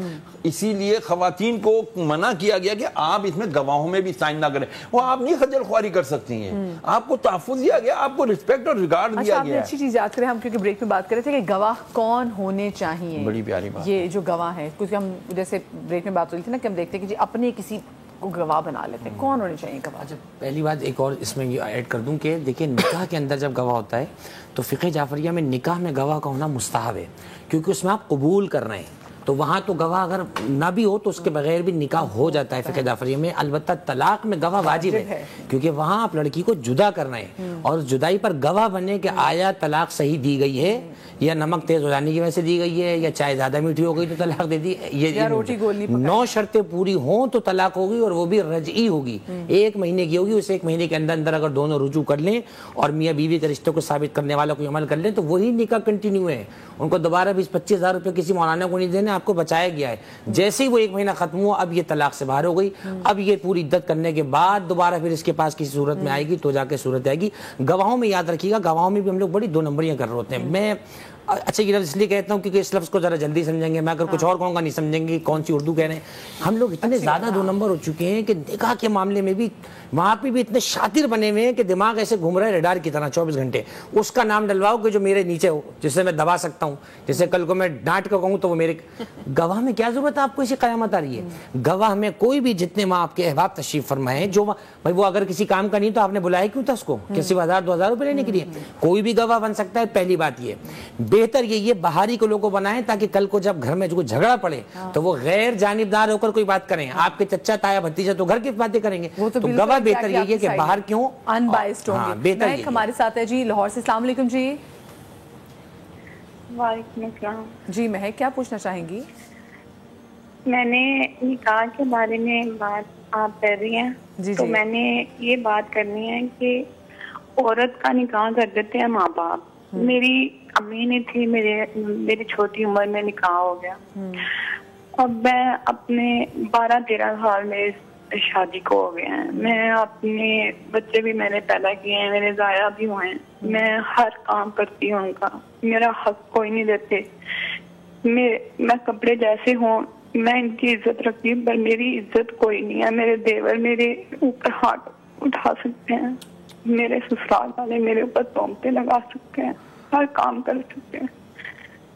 اسی لیے خواتین کو منع کیا گیا کہ آپ اس میں گواہوں میں بھی سائن نہ کریں. وہ آپ نہیں خجل خواری کر سکتی ہیں، آپ کو تحفظ دیا گیا، آپ کو رسپیکٹ اور ریگارڈ دیا آپ نے گیا ہے. اچھی چیز یاد کریں، ہم کیونکہ بریک میں بات کر رہے تھے کہ گواہ کون ہونے چاہیے. بڑی پیاری بات. یہ جو گواہ ہیں، کیونکہ ہم جیسے بریک میں بات ہو رہی تھی نا کہ ہم دیکھتے ہیں کہ جی اپنے کسی کو گواہ بنا لیتے ہیں، کون ہونے چاہیے گواہ؟ اچھا پہلی بات ایک اور اس میں یہ ایڈ کر دوں کہ دیکھیں نکاح کے اندر جب گواہ ہوتا ہے تو فقہ جعفریہ میں نکاح میں گواہ کا ہونا مستحب ہے، کیونکہ اس میں آپ قبول کر رہے ہیں. تو وہاں تو گواہ اگر نہ بھی ہو تو اس کے بغیر بھی نکاح ہو جاتا ہے فقہ جعفریہ میں. البتہ طلاق میں گواہ واجب ہے، کیونکہ وہاں آپ لڑکی کو جدا کرنا ہے اور جدائی پر گواہ بنے کہ آیا طلاق صحیح دی گئی ہے یا نمک تیز ہو جانے کی وجہ سے دی گئی ہے یا چائے زیادہ میٹھی ہو گئی تو طلاق دے دی. یہ روٹی گولنی 9 شرطیں پوری ہوں تو طلاق ہوگی، اور وہ بھی رجعی ہوگی، 1 مہینے کی ہوگی. اس 1 مہینے کے اندر اندر اگر دونوں رجوع کر لیں اور میاں بیوی کے رشتے کو ثابت کرنے والا کوئی عمل کر لیں تو وہی نکاح کنٹینیو ہے. ان کو دوبارہ 20-25 ہزار روپے کسی مولانا کو نہیں دینے، آپ کو بچایا گیا ہے. جیسے ہی وہ 1 مہینہ ختم ہوا اب یہ طلاق سے باہر ہو گئی. اب یہ پوری عدت کرنے کے بعد دوبارہ پھر اس کے پاس کسی صورت میں آئے گی تو جا کے صورت آئے گی. گواہوں میں یاد رکھیے گا، گواہوں میں بھی ہم لوگ بڑی 2 نمبریاں کر رہے ہوتے ہیں. میں اچھا یہ لفظ اس لیے کہتا ہوں کیونکہ اس لفظ کو ذرا جلدی سمجھیں گے، میں اگر کچھ اور کہوں گا نہیں سمجھیں گے کون سی اردو کہہ رہے ہیں. ہم لوگ اتنے زیادہ 2 نمبر ہو چکے ہیں کہ نکاح کے معاملے میں بھی وہاں پہ بھی اتنے شاطر بنے ہوئے ہیں کہ دماغ ایسے گھوم رہا ہے ریڈار کی طرح 24 گھنٹے. اس کا نام ڈلواؤ کہ جو میرے نیچے ہو، جسے میں دبا سکتا ہوں، جسے کل کو میں ڈانٹ کر کہوں تو وہ میرے. گواہ میں کیا ضرورت ہے آپ کو؟ اسی قیامت آ رہی ہے. گواہ میں کوئی بھی جتنے وہاں آپ کے احباب تشریف فرمائے جو بھائی وہ اگر کسی کام کا نہیں تو آپ نے بلایا کیوں تھا اس کو؟ کسی 1000-2000 روپے لینے کے لیے؟ کوئی بھی گواہ بن سکتا ہے. پہلی بات یہ بہتر یہ باہری کو لوگوں بنائیں تاکہ کل کو جب گھر میں جو جھگڑا پڑے تو وہ غیر جانبدار ہو کر کوئی بات کریں. آپ کے چچا تایا بھتیجا تو گھر کی باتیں کریں گے، تو گواہ بہتر یہ ہے کہ باہر کیوں ان بائسڈ ہوں گے. بہتر یہ ہمارے ساتھ ہے جی لاہور سے. السلام علیکم جی. وعلیکم السلام. جی مہک کیا پوچھنا چاہیں گی؟ میں نے نکاح کے بارے میں بات آپ کر رہی ہیں تو میں نے یہ بات کرنی ہے کہ عورت کا نکاح کر دیتے ہیں ماں باپ. میری امی نے تھی، میری چھوٹی عمر میں نکاح ہو گیا. اب میں اپنے 12-13 سال میں شادی کو ہو گئے ہیں. میں اپنے بچے بھی میں نے پیدا کیے ہیں، میرے ضائع بھی ہوئے ہیں. میں ہر کام کرتی ہوں ان کا، میرا حق کوئی نہیں دیتے. میں کپڑے جیسے ہوں میں ان کی عزت رکھتی ہوں، پر میری عزت کوئی نہیں ہے. میرے دیور میرے اوپر ہاتھ اٹھا سکتے ہیں، میرے سسرال والے میرے اوپر تہمتیں لگا سکتے ہیں، ہر کام کر سکتے ہیں.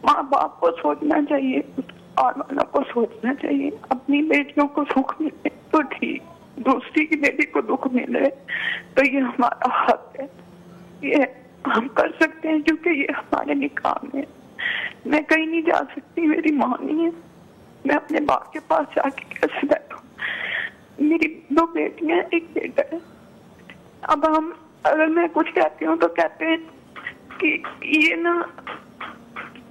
ماں باپ کو سوچنا چاہیے، اور والوں کو سوچنا چاہیے. اپنی بیٹیوں کو سکھ ملے تو ٹھیک، دوسری کی بیٹی کو دکھ ملے تو یہ ہمارا حق ہے، یہ ہم کر سکتے ہیں کیونکہ یہ ہمارے نکاح میں. میں کہیں نہیں جا سکتی، میری ماں نہیں ہے، میں اپنے باپ کے پاس جا کے کیسے بیٹھوں؟ میری 2 بیٹیاں 1 بیٹا ہے. اب ہم اگر میں کچھ کہتی ہوں تو کہتے ہیں کہ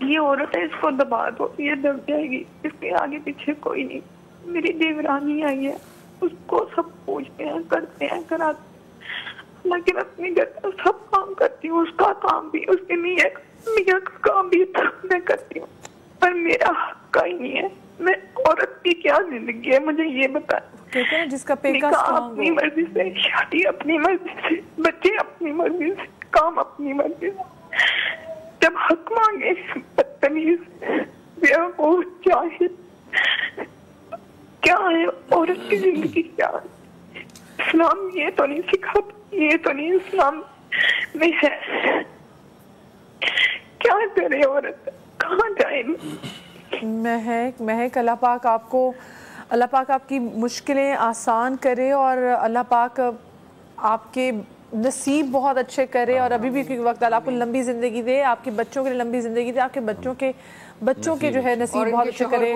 یہ عورت ہے، اس کو دبا دو، یہ دب جائے گی، اس کے آگے پیچھے کوئی نہیں. میری دیورانی آئی ہے، اس کو سب پوچھتے ہیں، کرتے ہیں، کراتے ہیں، لیکن اپنی گھر کا سب کام کرتی ہوں. اس کا کام بھی، اس کے میاں کا کام بھی میں کرتی ہوں، پر میرا حق کا ہی نہیں ہے. میں عورت کی کیا زندگی ہے مجھے یہ بتائیں. جس کا پیکا اپنی مرضی سے، شادی اپنی مرضی سے، بچے اپنی مرضی سے، کام اپنی مرضی سے. جب حق مانگے بدتمیز بیوقوف جاہل کیا ہے عورت کی زندگی کیا ہے؟ اسلام یہ تو نہیں سکھاتا، یہ تو نہیں اسلام میں ہے. کیا کرے عورت، کہاں جائے؟ مہک اللہ پاک آپ کی مشکلیں آسان کرے اور اللہ پاک آپ کے نصیب بہت اچھے کرے اور ابھی بھی وقت اللہ آپ کو لمبی زندگی دے، آپ کے بچوں کے لیے لمبی زندگی دے، آپ کے بچوں کے بچوں کے جو ہے نصیب بہت اچھے کرے,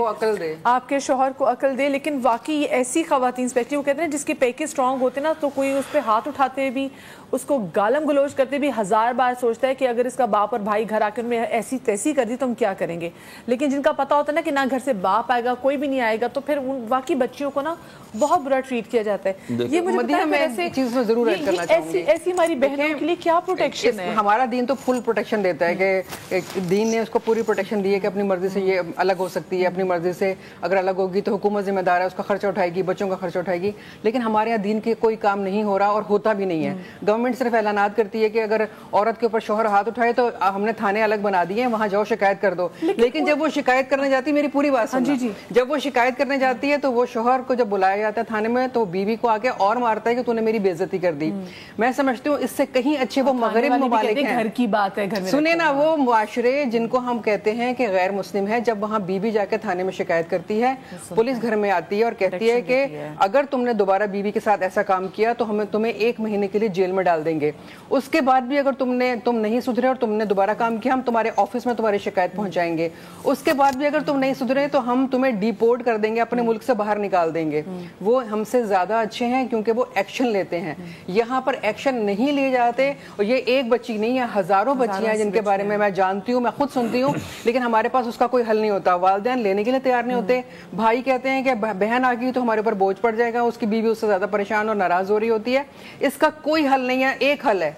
آپ کے شوہر کو عقل دے. لیکن واقعی ایسی خواتین اسپیشلی وہ کہتے ہیں جس کے پیکے اسٹرانگ ہوتے ہیں نا, تو کوئی اس پہ ہاتھ اٹھاتے بھی, اس کو گالم گلوچ کرتے بھی 1000 بار سوچتا ہے کہ اگر اس کا باپ اور بھائی گھر آ کر میں ایسی تیسی کر دی تو ہم کیا کریں گے. لیکن جن کا پتہ ہوتا ہے نا کہ نہ گھر سے باپ آئے گا, کوئی بھی نہیں آئے گا, تو پھر واقعی بچیوں کو نا بہت برا ٹریٹ کیا جاتا ہے. یہ مجھے مدینہ میں ایک چیز میں ضرور ایڈ کرنا چاہوں گی, ایسی ہماری بہنوں کے لیے کیا پروٹیکشن ہے؟ ہمارا دین تو فل پروٹیکشن دیتا ہے کہ دین نے اس کو پوری پروٹیکشن دی ہے کہ اپنی مرضی سے یہ الگ ہو سکتی ہے, اپنی مرضی سے اگر الگ ہوگی تو حکومت ذمہ دار ہے, اس کا خرچہ اٹھائے گی, بچوں کا خرچہ اٹھائے گی. لیکن ہمارے یہاں دین کے کوئی کام نہیں ہو رہا اور ہوتا بھی نہیں ہے. گورنمنٹ صرف اعلانات کرتی ہے کہ اگر عورت کے اوپر شوہر ہاتھ اٹھائے تو ہم نے تھانے الگ بنا دیے ہیں, وہاں جاؤ شکایت کر دو. لیکن جب وہ شکایت کرنے جاتی ہے, میری پوری بات سننا, جب وہ شکایت کرنے جاتی ہے تو وہ شوہر کو جب بلایا جاتا ہے تھانے میں تو بیوی کو آ کے اور مارتا ہے کہ تو نے میری بے عزتی کر دی. میں سمجھتی ہوں اس سے کہیں اچھے وہ مغرب ممالک ہیں. گھر کی بات ہے, سنیں نا, وہ معاشرے جن کو ہم کہتے ہیں کہ غیر مسلم ہے, جب وہاں بیوی جا کے تھانے میں شکایت کرتی ہے, پولیس گھر میں آتی ہے اور کہتی ہے کہ اگر تم نے دوبارہ بیوی کے ساتھ ایسا کام کیا تو ہمیں تمہیں 1 مہینے کے لیے جیل میں ڈال دیں گے. اس کے بعد بھی اگر تم نہیں سدھرے اور تم نے دوبارہ کام کیا, ہم تمہارے آفس میں تمہاری شکایت پہنچائیں گے. اس کے بعد بھی اگر تم نہیں سدھرے تو ہم تمہیں ڈیپورٹ کر دیں گے, اپنے ملک سے باہر نکال دیں گے. وہ ہم سے زیادہ اچھے ہیں کیونکہ وہ ایکشن لیتے ہیں. یہاں پر ایکشن نہیں لیے جاتے, اور یہ ایک بچی نہیں ہے, ہزاروں بچیاں ہیں جن کے بارے میں جانتی ہوں, میں خود سنتی ہوں, لیکن ہمارے پاس اس کا کوئی حل نہیں ہوتا. والدین لینے کے لیے تیار نہیں ہوتے. بھائی کہتے ہیں کہ بہن آ گئی تو ہمارے اوپر بوجھ پڑ جائے گا, اس کی بیوی اس سے زیادہ پریشان اور ناراض ہو رہی ہوتی ہے. اس کا کوئی حل نہیں ہے. ایک حل ہے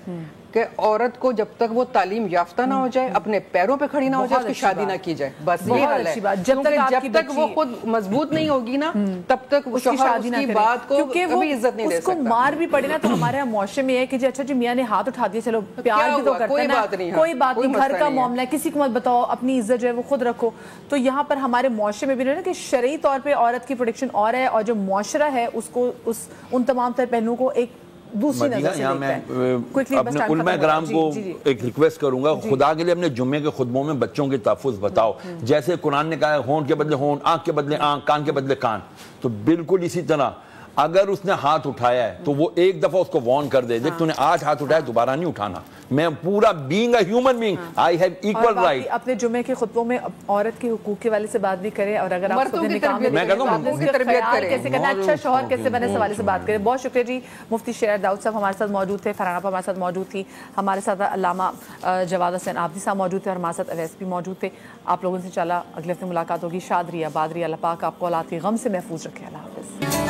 کہ عورت کو جب تک وہ تعلیم یافتہ نہ ہو جائے, اپنے پیروں پہ کھڑی نہ ہو جائے, اس کی شادی نہ کی جائے. بس یہ حل ہے. جب تک وہ خود مضبوط نہیں ہوگی نا, تب تک شوہر اس کی بات کو کبھی عزت نہیں دے سکتا. اس کو مار بھی پڑے نا تو ہمارے معاشرے میں یہ ہے کہ جی اچھا جی میاں نے ہاتھ اٹھا دیا, چلو پیار بھی تو کرتے ہیں نا, کوئی بات نہیں, گھر کا معاملہ ہے, کسی کو مت بتاؤ, اپنی عزت جو ہے وہ خود رکھو. تو یہاں پر ہمارے معاشرے میں بھی نا کہ شرعی طور پہ عورت کی پروٹیکشن اور ہے, اور جو معاشرہ ہے اس کو ان تمام تر پہلوؤں کو ایک دوسری نظر سے دیکھتا ہے. اپنے علماء کرام کو ایک ریکویسٹ کروں گا, خدا کے لیے اپنے جمعے کے خطبوں میں بچوں کے تحفظ بتاؤ. جیسے قرآن نے کہا ہے ہونٹ کے بدلے ہونٹ, آنکھ کے بدلے آنکھ, کان کے بدلے کان, تو بالکل اسی طرح اگر اس نے ہاتھ اٹھایا ہے تو وہ ایک دفعہ اس کو وارن کر دے, دیکھ تو نے آج ہاتھ اٹھایا, دوبارہ نہیں اٹھانا. میں پورا being a human being, I have equal right. اپنے جمعے کے خطبوں میں عورت کے حقوق کے والے سے بات بھی کریں, اور اگر آپ کیسے کرنا, اچھا شوہر کیسے بنے, اس حوالے سے بات کریں. بہت شکریہ جی. مفتی شیر داؤد صاحب ہمارے ساتھ موجود تھے, فرحان ہمارے ساتھ موجود تھی, ہمارے ساتھ علامہ جواد حسین عابدی صاحب موجود تھے, اور ہمارے ساتھ اویس بھی موجود تھے. آپ لوگوں سے انشاءاللہ اگلے ہفتے ملاقات ہوگی. شاد رہیے, آباد رہیے, اللہ پاک آپ کو اولاد کے غم سے محفوظ رکھے. اللہ حافظ.